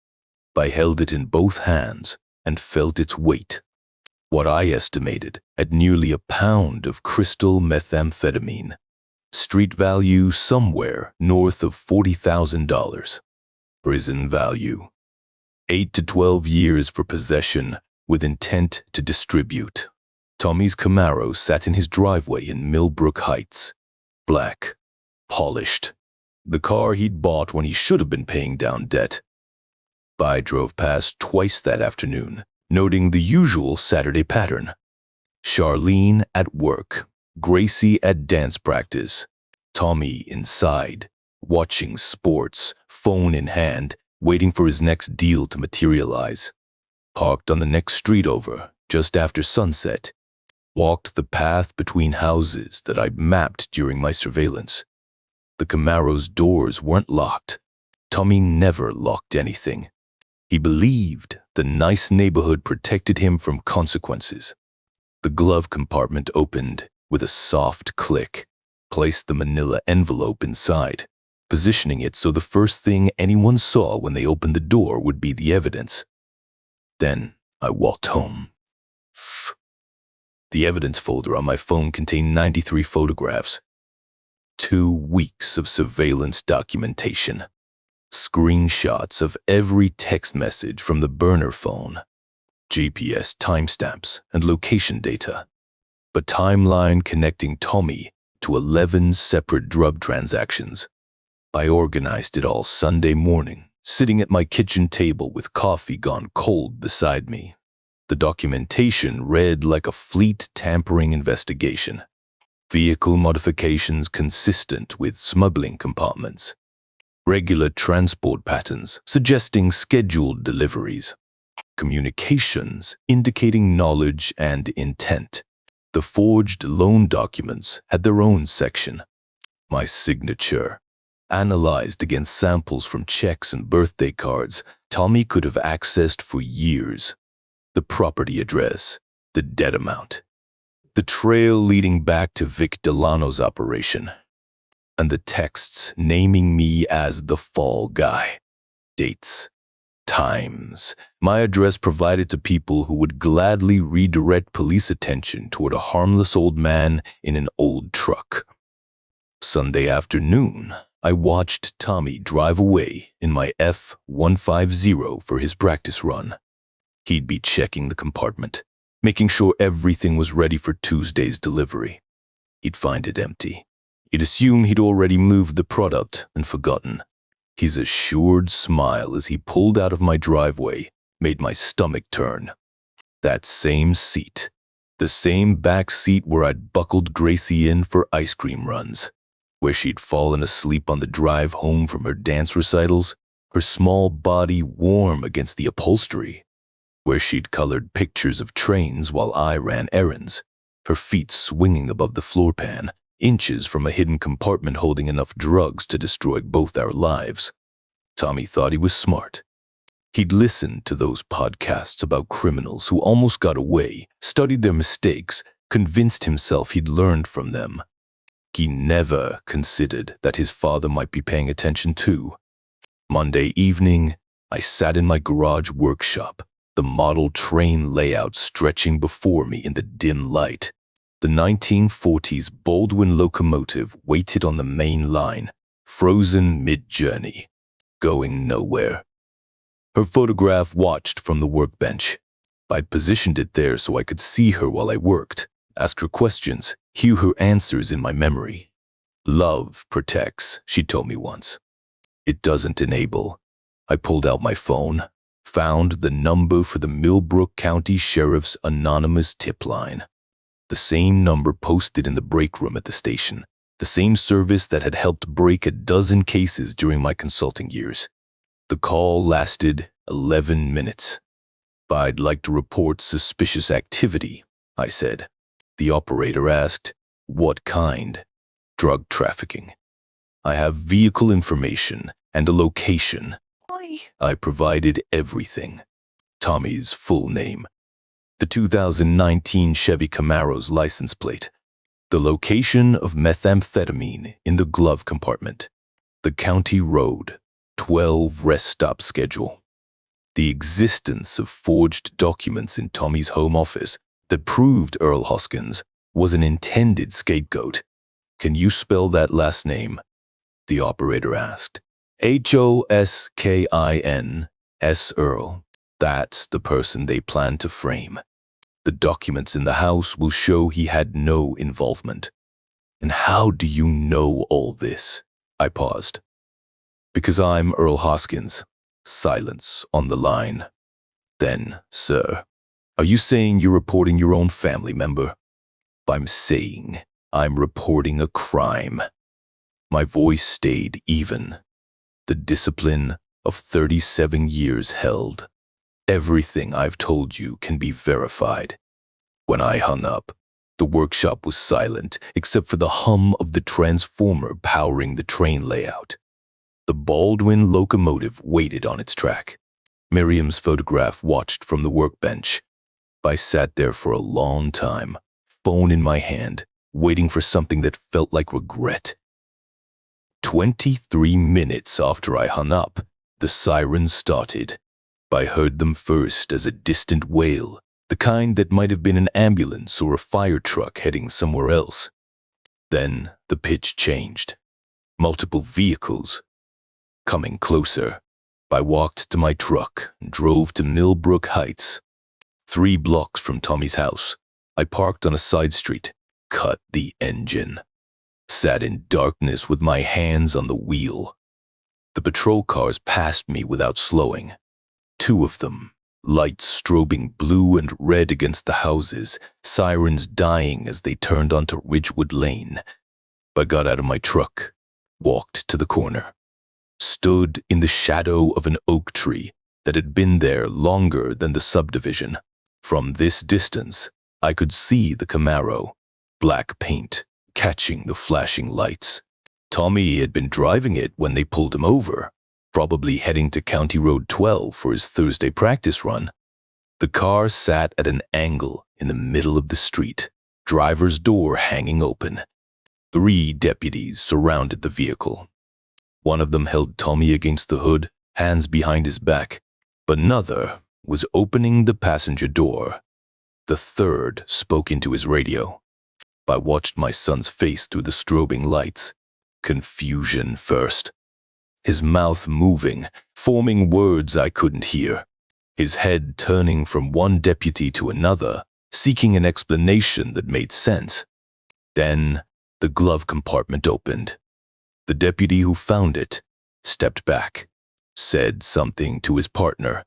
[SPEAKER 1] I held it in both hands and felt its weight. What I estimated at nearly a pound of crystal methamphetamine. Street value somewhere north of $40,000. Prison value: 8 to 12 years for possession with intent to distribute. Tommy's Camaro sat in his driveway in Millbrook Heights. Black, polished. The car he'd bought when he should have been paying down debt. I drove past twice that afternoon, noting the usual Saturday pattern. Charlene at work, Gracie at dance practice, Tommy inside, watching sports, phone in hand, waiting for his next deal to materialize. Parked on the next street over, just after sunset. Walked the path between houses that I'd mapped during my surveillance. The Camaro's doors weren't locked. Tommy never locked anything. He believed the nice neighborhood protected him from consequences. The glove compartment opened with a soft click. Placed the manila envelope inside, positioning it so the first thing anyone saw when they opened the door would be the evidence. Then I walked home. The evidence folder on my phone contained 93 photographs. 2 weeks of surveillance documentation. Screenshots of every text message from the burner phone. GPS timestamps and location data. A timeline connecting Tommy to 11 separate drug transactions. I organized it all Sunday morning sitting at my kitchen table with coffee gone cold beside me. The documentation read like a fleet tampering investigation. Vehicle modifications consistent with smuggling compartments. Regular transport patterns suggesting scheduled deliveries. Communications indicating knowledge and intent. The forged loan documents had their own section. My signature, analyzed against samples from checks and birthday cards Tommy could have accessed for years. The property address, the debt amount, the trail leading back to Vic Delano's operation, and the texts naming me as the fall guy. Dates, times, my address provided to people who would gladly redirect police attention toward a harmless old man in an old truck. Sunday afternoon, I watched Tommy drive away in my F-150 for his practice run. He'd be checking the compartment, making sure everything was ready for Tuesday's delivery. He'd find it empty. He'd assume he'd already moved the product and forgotten. His assured smile as he pulled out of my driveway made my stomach turn. That same seat, the same back seat where I'd buckled Gracie in for ice cream runs, where she'd fallen asleep on the drive home from her dance recitals, her small body warm against the upholstery, where she'd colored pictures of trains while I ran errands, her feet swinging above the floor pan, inches from a hidden compartment holding enough drugs to destroy both our lives. Tommy thought he was smart. He'd listened to those podcasts about criminals who almost got away, studied their mistakes, convinced himself he'd learned from them. He never considered that his father might be paying attention too. Monday evening, I sat in my garage workshop, the model train layout stretching before me in the dim light. The 1940s Baldwin locomotive waited on the main line, frozen mid-journey, going nowhere. Her photograph watched from the workbench. I'd positioned it there so I could see her while I worked, ask her questions, hear her answers in my memory. Love protects, she told me once. It doesn't enable. I pulled out my phone, found the number for the Millbrook County Sheriff's anonymous tip line. The same number posted in the break room at the station, the same service that had helped break a dozen cases during my consulting years. The call lasted 11 minutes. "I'd like to report suspicious activity," I said. The operator asked, "What kind?" "Drug trafficking." "I have vehicle information and a location." I provided everything. Tommy's full name, the 2019 Chevy Camaro's license plate, the location of methamphetamine in the glove compartment, the county road, 12 rest stop schedule, the existence of forged documents in Tommy's home office that proved Earl Hoskins was an intended scapegoat. "Can you spell that last name?" the operator asked. "Hoskins, Earl. That's the person they plan to frame. The documents in the house will show he had no involvement." "And how do you know all this?" I paused. "Because I'm Earl Hoskins." Silence on the line. "Then, sir, are you saying you're reporting your own family member?" "I'm saying I'm reporting a crime." My voice stayed even. The discipline of 37 years held. "Everything I've told you can be verified." When I hung up, the workshop was silent except for the hum of the transformer powering the train layout. The Baldwin locomotive waited on its track. Miriam's photograph watched from the workbench. I sat there for a long time, phone in my hand, waiting for something that felt like regret. 23 minutes after I hung up, the sirens started. I heard them first as a distant wail, the kind that might have been an ambulance or a fire truck heading somewhere else. Then the pitch changed. Multiple vehicles. Coming closer, I walked to my truck and drove to Millbrook Heights. 3 blocks from Tommy's house, I parked on a side street, cut the engine. Sat in darkness with my hands on the wheel. The patrol cars passed me without slowing. Two of them, lights strobing blue and red against the houses, sirens dying as they turned onto Ridgewood Lane. I got out of my truck, walked to the corner, stood in the shadow of an oak tree that had been there longer than the subdivision. From this distance, I could see the Camaro, black paint, catching the flashing lights. Tommy had been driving it when they pulled him over, probably heading to County Road 12 for his Thursday practice run. The car sat at an angle in the middle of the street, driver's door hanging open. 3 deputies surrounded the vehicle. One of them held Tommy against the hood, hands behind his back, but another was opening the passenger door. The third spoke into his radio. I watched my son's face through the strobing lights. Confusion first. His mouth moving, forming words I couldn't hear. His head turning from one deputy to another, seeking an explanation that made sense. Then, the glove compartment opened. The deputy who found it stepped back, said something to his partner.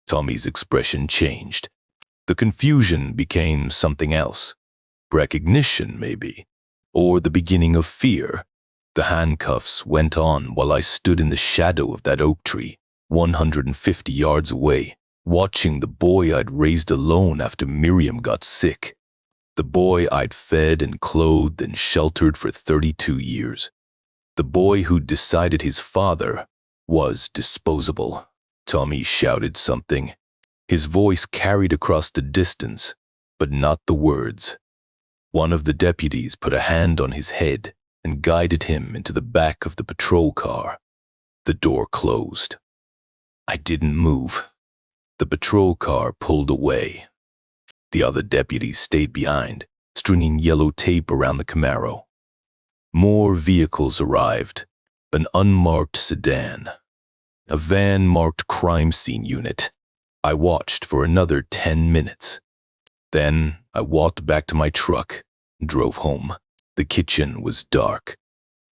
[SPEAKER 1] Tommy's expression changed. The confusion became something else. Recognition, maybe, or the beginning of fear. The handcuffs went on while I stood in the shadow of that oak tree, 150 yards away, watching the boy I'd raised alone after Miriam got sick. The boy I'd fed and clothed and sheltered for 32 years. The boy who'd decided his father was disposable. Tommy shouted something. His voice carried across the distance, but not the words. One of the deputies put a hand on his head and guided him into the back of the patrol car. The door closed. I didn't move. The patrol car pulled away. The other deputies stayed behind, stringing yellow tape around the Camaro. More vehicles arrived. An unmarked sedan. A van marked crime scene unit. I watched for another 10 minutes. Then I walked back to my truck and drove home. The kitchen was dark.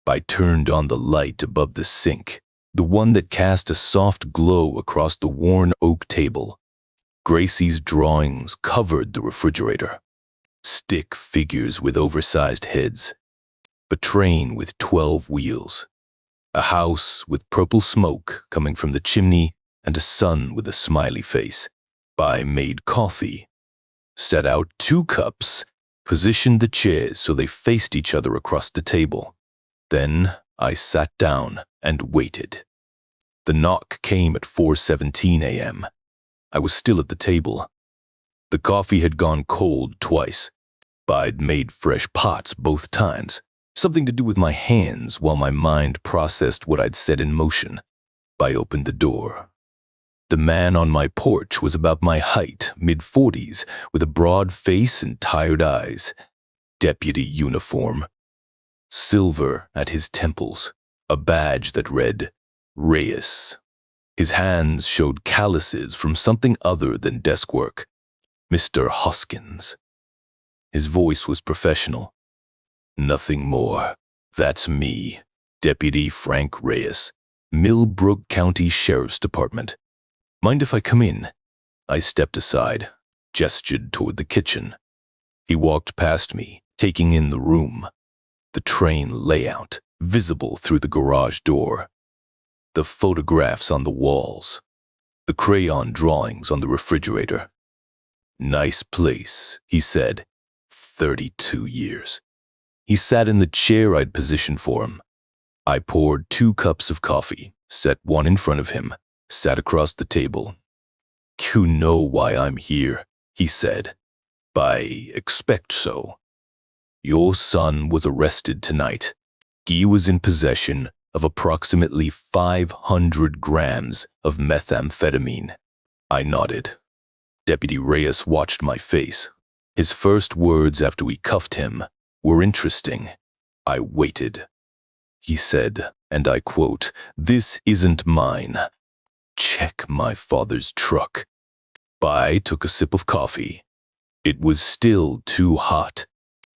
[SPEAKER 1] I turned on the light above the sink, the one that cast a soft glow across the worn oak table. Gracie's drawings covered the refrigerator. Stick figures with oversized heads. A train with 12 wheels. A house with purple smoke coming from the chimney and a sun with a smiley face. I made coffee, set out 2 cups, positioned the chairs so they faced each other across the table. Then I sat down and waited. The knock came at 4:17 a.m. I was still at the table. The coffee had gone cold twice. I'd made fresh pots both times, something to do with my hands while my mind processed what I'd set in motion. I opened the door. The man on my porch was about my height, mid-40s, with a broad face and tired eyes. Deputy uniform. Silver at his temples, a badge that read, Reyes. His hands showed calluses from something other than desk work. Mr. Hoskins. His voice was professional. Nothing more. That's me, Deputy Frank Reyes, Millbrook County Sheriff's Department. Mind if I come in? I stepped aside, gestured toward the kitchen. He walked past me, taking in the room. The train layout, visible through the garage door. The photographs on the walls. The crayon drawings on the refrigerator. Nice place, he said. 32 years. He sat in the chair I'd positioned for him. I poured 2 cups of coffee, set one in front of him, sat across the table. You know why I'm here, he said. I expect so. Your son was arrested tonight. He was in possession of approximately 500 grams of methamphetamine. I nodded. Deputy Reyes watched my face. His first words after we cuffed him were interesting. I waited. He said, and I quote, "This isn't mine. Check my father's truck." I took a sip of coffee. It was still too hot.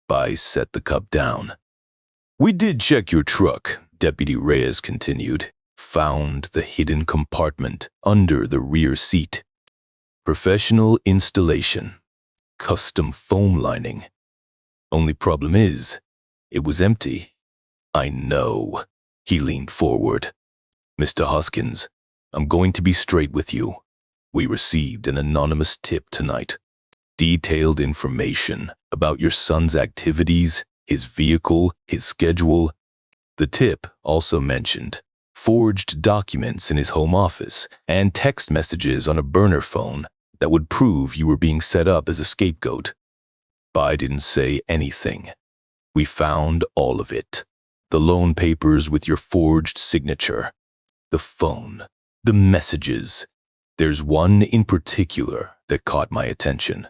[SPEAKER 1] I set the cup down. "We did check your truck," Deputy Reyes continued. found the hidden compartment under the rear seat. Professional installation. Custom foam lining. Only problem is, it was empty. I know. He leaned forward. Mr. Hoskins, I'm going to be straight with you. We received an anonymous tip tonight. Detailed information about your son's activities, his vehicle, his schedule. The tip also mentioned forged documents in his home office and text messages on a burner phone that would prove you were being set up as a scapegoat. But I didn't say anything. We found all of it. The loan papers with your forged signature. The phone. The messages. There's one in particular that caught my attention.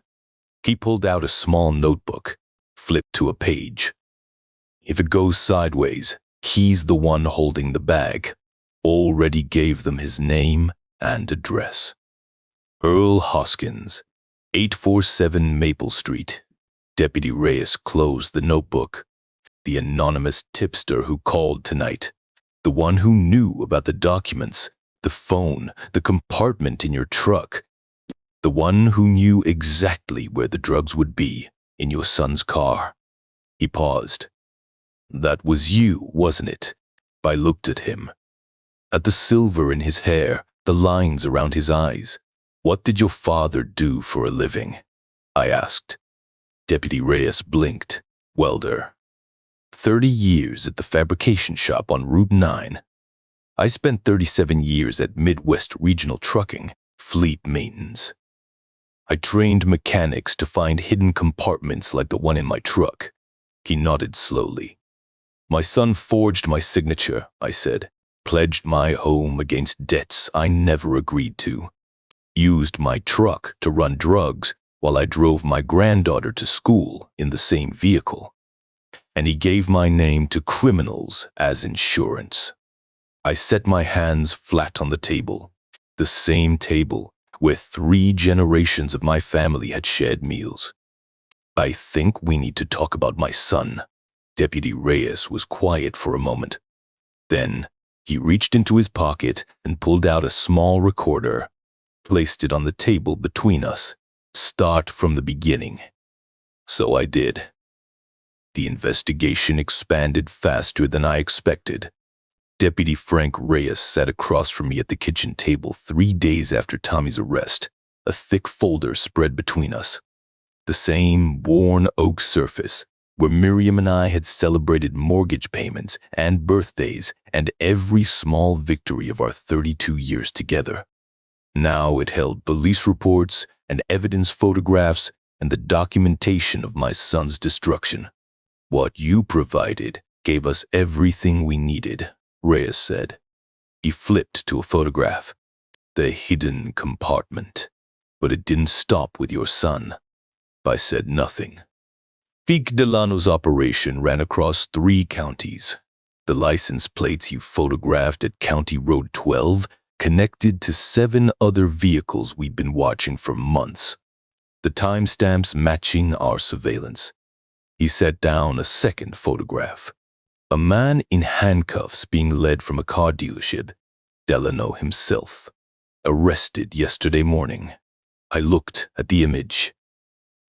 [SPEAKER 1] He pulled out a small notebook, flipped to a page. If it goes sideways, he's the one holding the bag. Already gave them his name and address. Earl Hoskins, 847 Maple Street. Deputy Reyes closed the notebook. The anonymous tipster who called tonight. The one who knew about the documents, the phone, the compartment in your truck. The one who knew exactly where the drugs would be in your son's car. He paused. That was you, wasn't it? I looked at him. At the silver in his hair, the lines around his eyes. What did your father do for a living? I asked. Deputy Reyes blinked. Welder. 30 years at the fabrication shop on Route 9. I spent 37 years at Midwest Regional Trucking, fleet maintenance. I trained mechanics to find hidden compartments like the one in my truck. He nodded slowly. My son forged my signature, I said. Pledged my home against debts I never agreed to. Used my truck to run drugs while I drove my granddaughter to school in the same vehicle. And he gave my name to criminals as insurance. I set my hands flat on the table, the same table where 3 generations of my family had shared meals. I think we need to talk about my son. Deputy Reyes was quiet for a moment. Then he reached into his pocket and pulled out a small recorder, placed it on the table between us. Start from the beginning. So I did. The investigation expanded faster than I expected. Deputy Frank Reyes sat across from me at the kitchen table 3 days after Tommy's arrest, a thick folder spread between us. The same worn oak surface where Miriam and I had celebrated mortgage payments and birthdays and every small victory of our 32 years together. Now it held police reports and evidence photographs and the documentation of my son's destruction. What you provided gave us everything we needed, Reyes said. He flipped to a photograph. The hidden compartment. But it didn't stop with your son. I said nothing. Fique Delano's operation ran across 3 counties. The license plates you photographed at County Road 12 connected to 7 other vehicles we'd been watching for months. The timestamps matching our surveillance. He set down a second photograph. A man in handcuffs being led from a car dealership. Delano himself. Arrested yesterday morning. I looked at the image.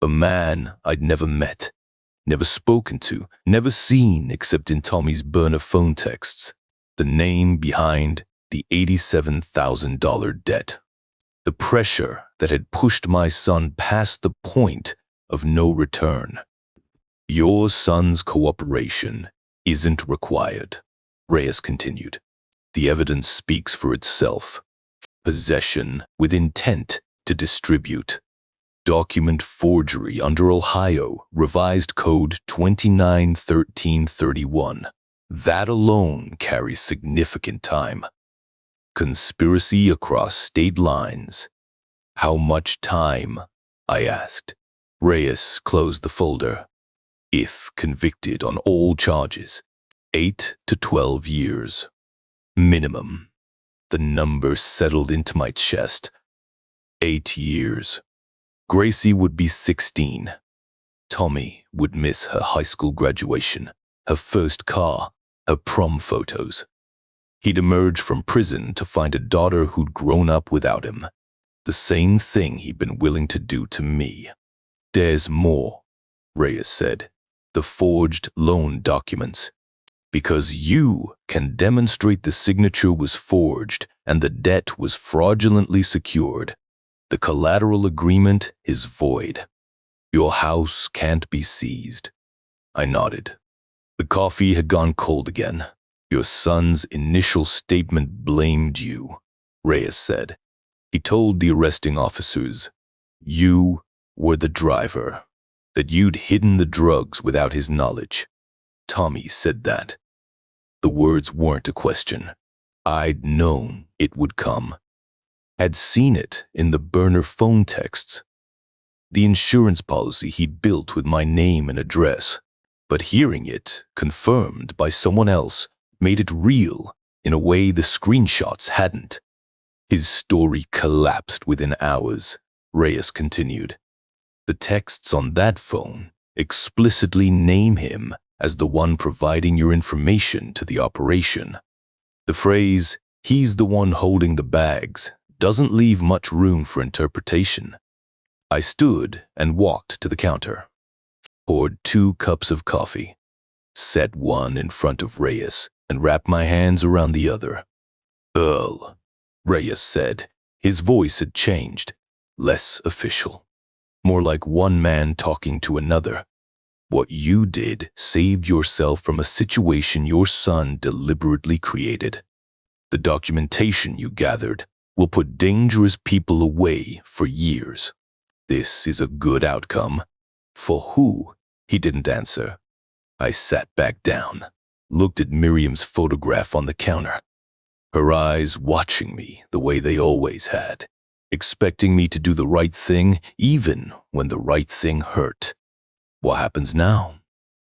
[SPEAKER 1] A man I'd never met, never spoken to, never seen except in Tommy's burner phone texts. The name behind the $87,000 debt. The pressure that had pushed my son past the point of no return. Your son's cooperation isn't required, Reyes continued. The evidence speaks for itself. Possession with intent to distribute. Document forgery under Ohio Revised Code 291331. That alone carries significant time. Conspiracy across state lines. How much time? I asked. Reyes closed the folder. If convicted on all charges, 8 to 12 years. Minimum. The number settled into my chest. 8 years. Gracie would be 16. Tommy would miss her high school graduation, her first car, her prom photos. He'd emerged from prison to find a daughter who'd grown up without him. The same thing he'd been willing to do to me. "There's more," Reyes said. "The forged loan documents. Because you can demonstrate the signature was forged and the debt was fraudulently secured, the collateral agreement is void. Your house can't be seized." I nodded. The coffee had gone cold again. "Your son's initial statement blamed you," Reyes said. "He told the arresting officers you were the driver, that you'd hidden the drugs without his knowledge. Tommy said that." The words weren't a question. I'd known it would come. Had seen it in the burner phone texts. The insurance policy he'd built with my name and address. But hearing it, confirmed by someone else, made it real in a way the screenshots hadn't. "His story collapsed within hours," Reyes continued. "The texts on that phone explicitly name him as the one providing your information to the operation. The phrase, 'he's the one holding the bags,' doesn't leave much room for interpretation." I stood and walked to the counter, poured 2 cups of coffee, set one in front of Reyes, and wrapped my hands around the other. "Earl," Reyes said. His voice had changed, less official, more like one man talking to another. "What you did saved yourself from a situation your son deliberately created. The documentation you gathered will put dangerous people away for years. This is a good outcome." "For who?" He didn't answer. I sat back down, looked at Miriam's photograph on the counter, her eyes watching me the way they always had, expecting me to do the right thing even when the right thing hurt. What happens now?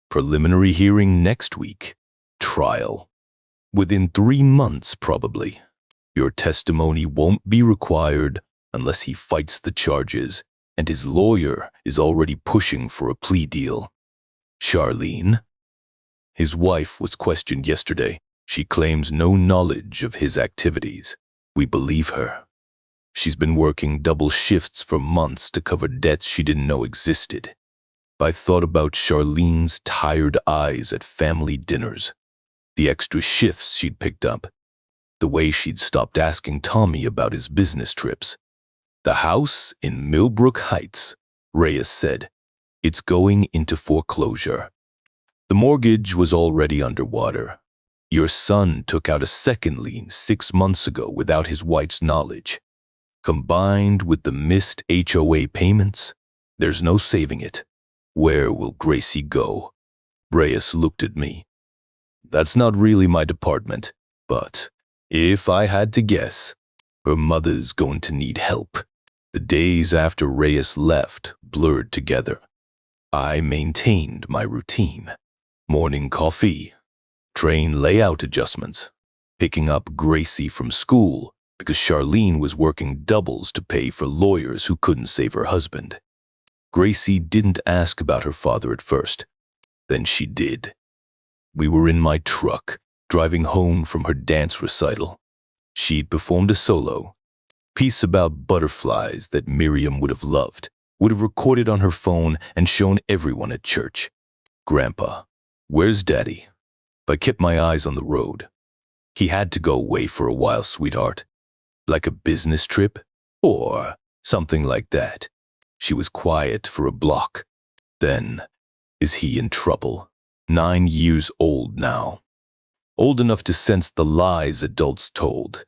[SPEAKER 1] Preliminary hearing next week. Trial. Within 3 months, probably. Your testimony won't be required unless he fights the charges, and his lawyer is already pushing for a plea deal. Charlene? His wife was questioned yesterday. She claims no knowledge of his activities. We believe her. She's been working double shifts for months to cover debts she didn't know existed. I thought about Charlene's tired eyes at family dinners, the extra shifts she'd picked up, the way she'd stopped asking Tommy about his business trips. "The house in Millbrook Heights," Reyes said. "It's going into foreclosure. The mortgage was already underwater. Your son took out a second lien 6 months ago without his wife's knowledge. Combined with the missed HOA payments, there's no saving it. Where will Gracie go?" Reyes looked at me. "That's not really my department, but if I had to guess, her mother's going to need help." The days after Reyes left blurred together. I maintained my routine. Morning coffee, train layout adjustments, picking up Gracie from school because Charlene was working doubles to pay for lawyers who couldn't save her husband. Gracie didn't ask about her father at first. Then she did. We were in my truck, driving home from her dance recital. She'd performed a solo, piece about butterflies that Miriam would have loved, would have recorded on her phone and shown everyone at church. "Grandpa, where's Daddy?" I kept my eyes on the road. "He had to go away for a while, sweetheart. Like a business trip? Or something like that." She was quiet for a block. Then, "Is he in trouble? 9 years old now. Old enough to sense the lies adults told.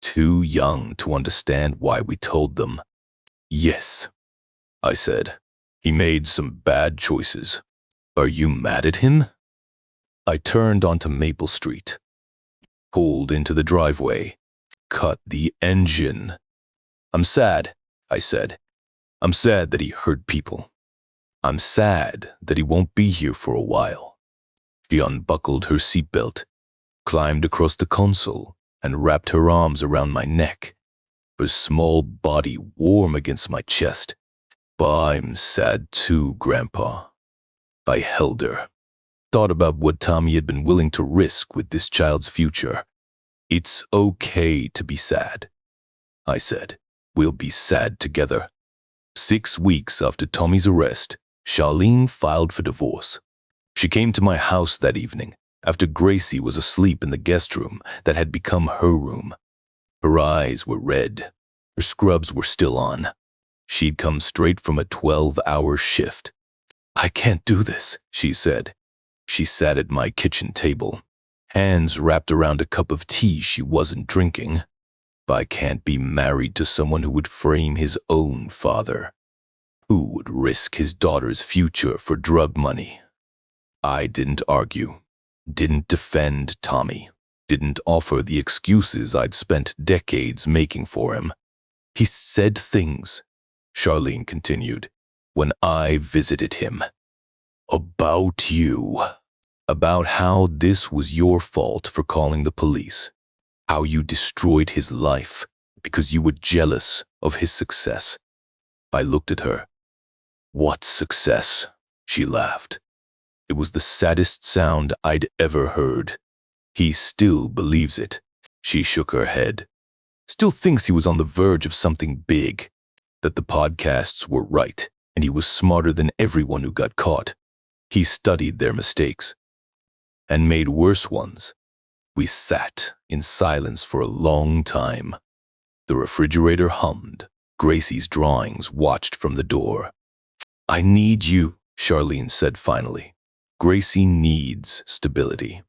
[SPEAKER 1] Too young to understand why we told them." "Yes," I said. "He made some bad choices. Are you mad at him?" I turned onto Maple Street, pulled into the driveway, cut the engine. "I'm sad," I said. "I'm sad that he hurt people. I'm sad that he won't be here for a while." She unbuckled her seatbelt, climbed across the console, and wrapped her arms around my neck, her small body warm against my chest. "I'm sad too, Grandpa." I held her, thought about what Tommy had been willing to risk with this child's future. It's okay to be sad, I said. We'll be sad together. 6 weeks after Tommy's arrest, Charlene filed for divorce. She came to my house that evening, after Gracie was asleep in the guest room that had become her room. Her eyes were red. Her scrubs were still on. She'd come straight from a 12-hour shift. I can't do this, she said. She sat at my kitchen table, hands wrapped around a cup of tea she wasn't drinking. I can't be married to someone who would frame his own father, who would risk his daughter's future for drug money. I didn't argue, didn't defend Tommy, didn't offer the excuses I'd spent decades making for him. He said things, Charlene continued, when I visited him. About you. About how this was your fault for calling the police. How you destroyed his life because you were jealous of his success. I looked at her. What success? She laughed. It was the saddest sound I'd ever heard. He still believes it. She shook her head. Still thinks he was on the verge of something big. That the podcasts were right, and he was smarter than everyone who got caught. He studied their mistakes. And made worse ones. We sat in silence for a long time. The refrigerator hummed. Gracie's drawings watched from the door. I need you, Charlene said finally. Gracie needs stability.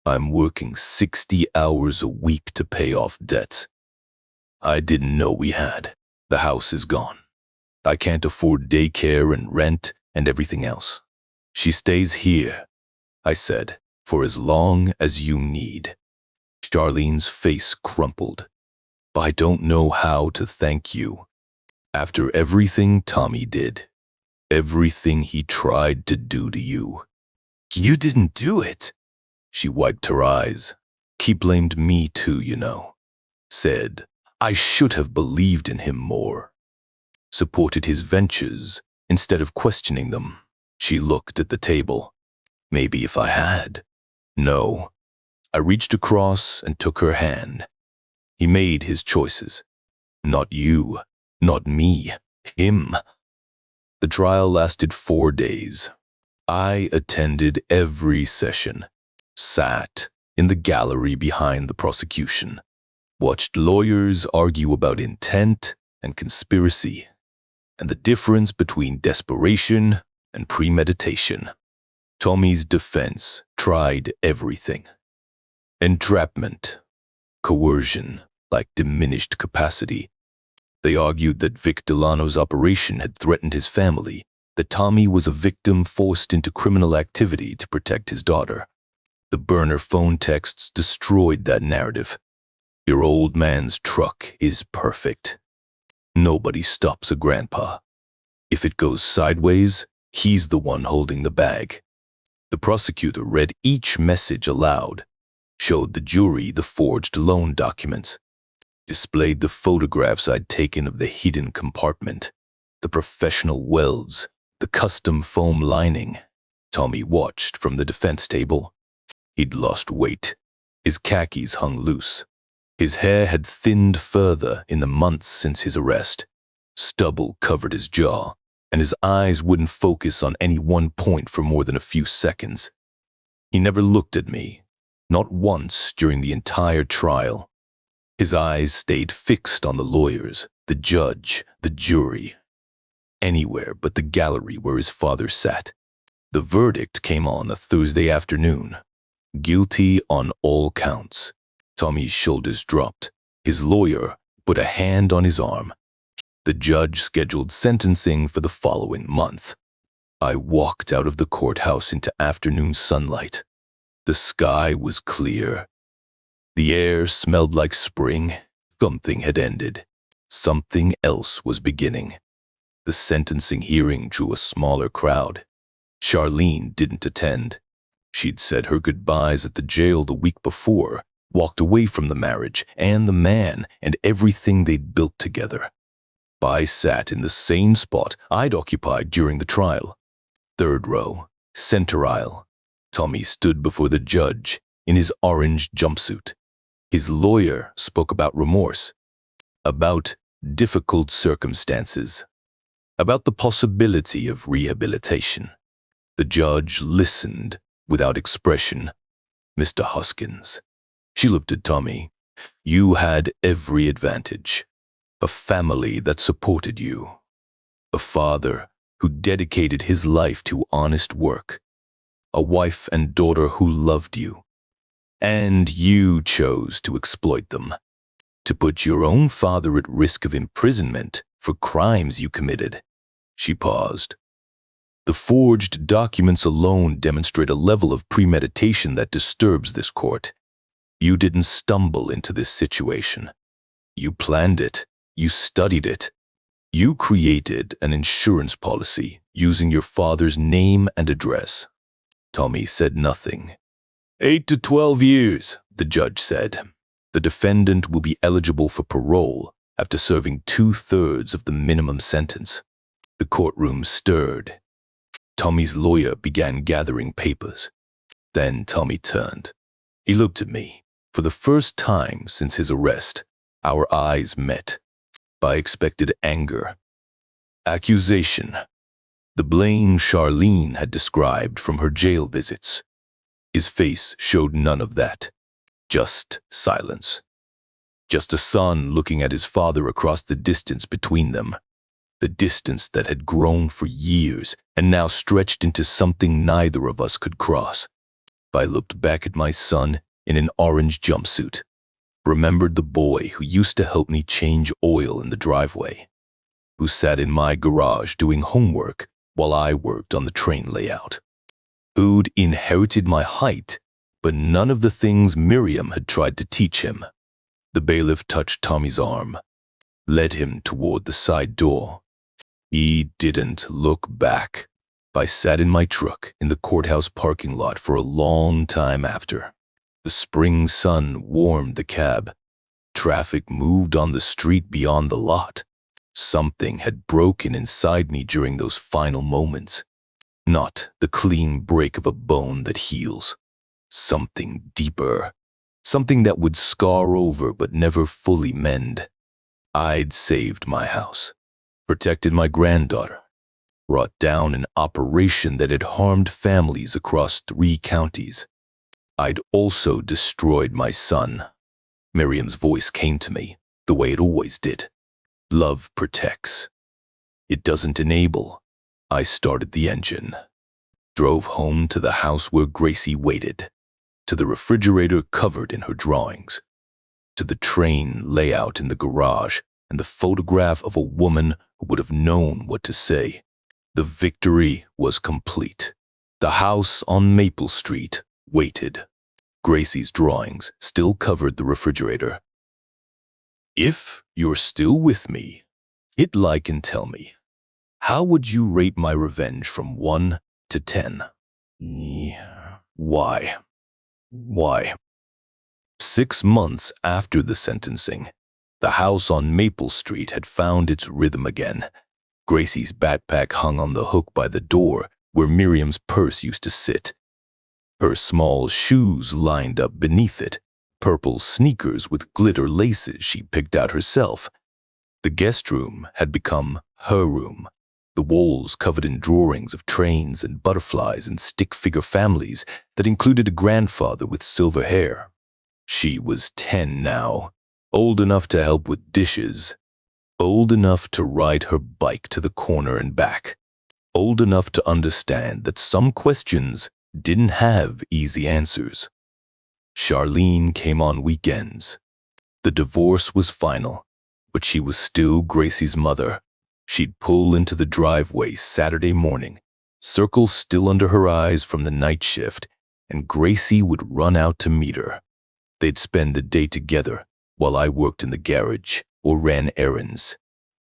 [SPEAKER 1] I'm working 60 hours a week to pay off debts. I didn't know we had. The house is gone. I can't afford daycare and rent and everything else. She stays here, I said, for as long as you need. Charlene's face crumpled. I don't know how to thank you. After everything Tommy did, everything he tried to do to you. You didn't do it. She wiped her eyes. He blamed me too, you know. Said, I should have believed in him more. Supported his ventures instead of questioning them. She looked at the table. Maybe if I had. No. I reached across and took her hand. He made his choices. Not you, not me, him. The trial lasted 4 days. I attended every session, sat in the gallery behind the prosecution, watched lawyers argue about intent and conspiracy, and the difference between desperation and premeditation. Tommy's defense tried everything. Entrapment, coercion, like diminished capacity. They argued that Vic Delano's operation had threatened his family, that Tommy was a victim forced into criminal activity to protect his daughter. The burner phone texts destroyed that narrative. Your old man's truck is perfect. Nobody stops a grandpa. If it goes sideways, he's the one holding the bag. The prosecutor read each message aloud, showed the jury the forged loan documents, displayed the photographs I'd taken of the hidden compartment, the professional welds, the custom foam lining. Tommy watched from the defense table. He'd lost weight. His khakis hung loose. His hair had thinned further in the months since his arrest. Stubble covered his jaw, and his eyes wouldn't focus on any one point for more than a few seconds. He never looked at me, not once during the entire trial. His eyes stayed fixed on the lawyers, the judge, the jury. Anywhere but the gallery where his father sat. The verdict came on a Thursday afternoon. Guilty on all counts. Tommy's shoulders dropped. His lawyer put a hand on his arm. The judge scheduled sentencing for the following month. I walked out of the courthouse into afternoon sunlight. The sky was clear. The air smelled like spring. Something had ended. Something else was beginning. The sentencing hearing drew a smaller crowd. Charlene didn't attend. She'd said her goodbyes at the jail the week before, walked away from the marriage and the man and everything they'd built together. I sat in the same spot I'd occupied during the trial. 3rd row, center aisle. Tommy stood before the judge in his orange jumpsuit. His lawyer spoke about remorse, about difficult circumstances, about the possibility of rehabilitation. The judge listened without expression. Mr. Hoskins. She looked at Tommy. You had every advantage. A family that supported you. A father who dedicated his life to honest work. A wife and daughter who loved you. And you chose to exploit them. To put your own father at risk of imprisonment for crimes you committed. She paused. The forged documents alone demonstrate a level of premeditation that disturbs this court. You didn't stumble into this situation. You planned it. You studied it. You created an insurance policy using your father's name and address. Tommy said nothing. 8 to 12 years, the judge said. The defendant will be eligible for parole after serving 2/3 of the minimum sentence. The courtroom stirred. Tommy's lawyer began gathering papers. Then Tommy turned. He looked at me. For the first time since his arrest, our eyes met. I expected anger. Accusation. The blame Charlene had described from her jail visits. His face showed none of that. Just silence. Just a son looking at his father across the distance between them. The distance that had grown for years and now stretched into something neither of us could cross. I looked back at my son in an orange jumpsuit. Remembered the boy who used to help me change oil in the driveway, who sat in my garage doing homework while I worked on the train layout, who'd inherited my height, but none of the things Miriam had tried to teach him. The bailiff touched Tommy's arm, led him toward the side door. He didn't look back. I sat in my truck in the courthouse parking lot for a long time after. The spring sun warmed the cab. Traffic moved on the street beyond the lot. Something had broken inside me during those final moments. Not the clean break of a bone that heals. Something deeper. Something that would scar over but never fully mend. I'd saved my house. Protected my granddaughter. Brought down an operation that had harmed families across 3 counties. I'd also destroyed my son. Miriam's voice came to me, the way it always did. Love protects. It doesn't enable. I started the engine. Drove home to the house where Gracie waited. To the refrigerator covered in her drawings. To the train layout in the garage and the photograph of a woman who would have known what to say. The victory was complete. The house on Maple Street waited. Gracie's drawings still covered the refrigerator. If you're still with me, hit like and tell me, how would you rate my revenge from 1 to 10? Why? 6 months after the sentencing, the house on Maple Street had found its rhythm again. Gracie's backpack hung on the hook by the door where Miriam's purse used to sit. Her small shoes lined up beneath it, purple sneakers with glitter laces she picked out herself. The guest room had become her room, the walls covered in drawings of trains and butterflies and stick-figure families that included a grandfather with silver hair. She was 10 now, old enough to help with dishes, old enough to ride her bike to the corner and back, old enough to understand that some questions didn't have easy answers. Charlene came on weekends. The divorce was final, but she was still Gracie's mother. She'd pull into the driveway Saturday morning, circles still under her eyes from the night shift, and Gracie would run out to meet her. They'd spend the day together while I worked in the garage or ran errands.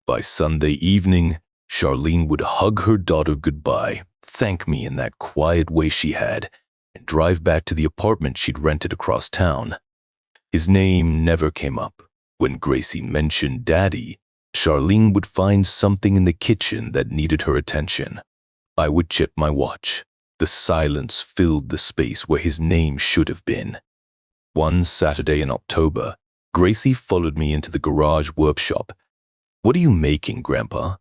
[SPEAKER 1] By Sunday evening, Charlene would hug her daughter goodbye, thank me in that quiet way she had, and drive back to the apartment she'd rented across town. His name never came up. When Gracie mentioned Daddy, Charlene would find something in the kitchen that needed her attention. I would check my watch. The silence filled the space where his name should have been. One Saturday in October, Gracie followed me into the garage workshop. "What are you making, Grandpa?"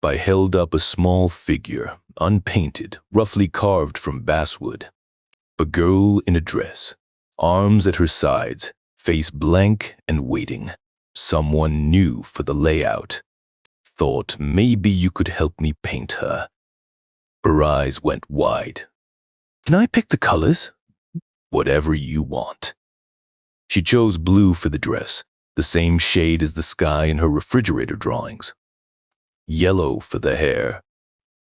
[SPEAKER 1] I held up a small figure, unpainted, roughly carved from basswood. A girl in a dress, arms at her sides, face blank and waiting. Someone new for the layout. Thought maybe you could help me paint her. Her eyes went wide. "Can I pick the colors?" "Whatever you want." She chose blue for the dress, the same shade as the sky in her refrigerator drawings. Yellow for the hair.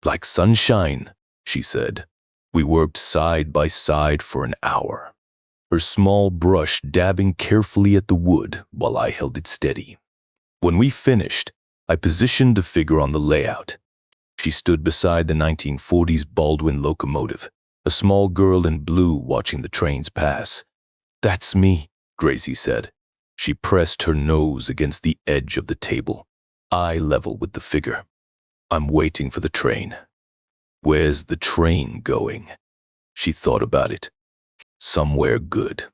[SPEAKER 1] "Like sunshine," she said. We worked side by side for an hour, her small brush dabbing carefully at the wood while I held it steady. When we finished, I positioned the figure on the layout. She stood beside the 1940s Baldwin locomotive, a small girl in blue watching the trains pass. "That's me," Gracie said. She pressed her nose against the edge of the table, eye level with the figure. "I'm waiting for the train." "Where's the train going?" She thought about it. "Somewhere good."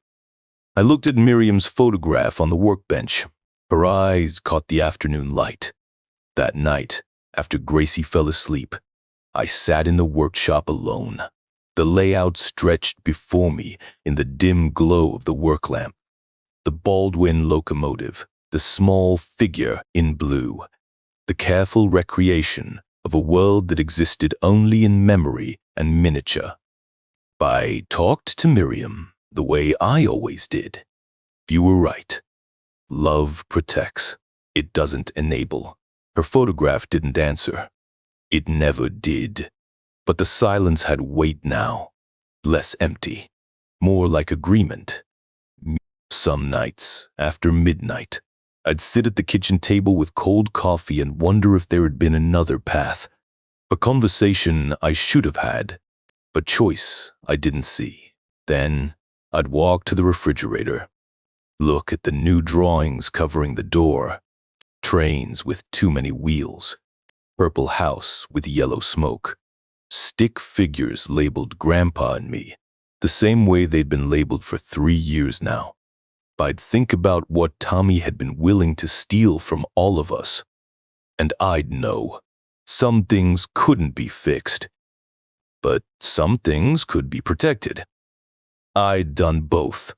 [SPEAKER 1] I looked at Miriam's photograph on the workbench. Her eyes caught the afternoon light. That night, after Gracie fell asleep, I sat in the workshop alone. The layout stretched before me in the dim glow of the work lamp. The Baldwin locomotive, the small figure in blue, the careful recreation of a world that existed only in memory and miniature. I talked to Miriam the way I always did. You were right. Love protects. It doesn't enable. Her photograph didn't answer. It never did. But the silence had weight now. Less empty. More like agreement. Some nights, after midnight, I'd sit at the kitchen table with cold coffee and wonder if there had been another path. A conversation I should have had, but choice I didn't see. Then I'd walk to the refrigerator, look at the new drawings covering the door, trains with too many wheels, purple house with yellow smoke, stick figures labeled Grandpa and me, the same way they'd been labeled for 3 years now. I'd think about what Tommy had been willing to steal from all of us, and I'd know. Some things couldn't be fixed, but some things could be protected. I'd done both.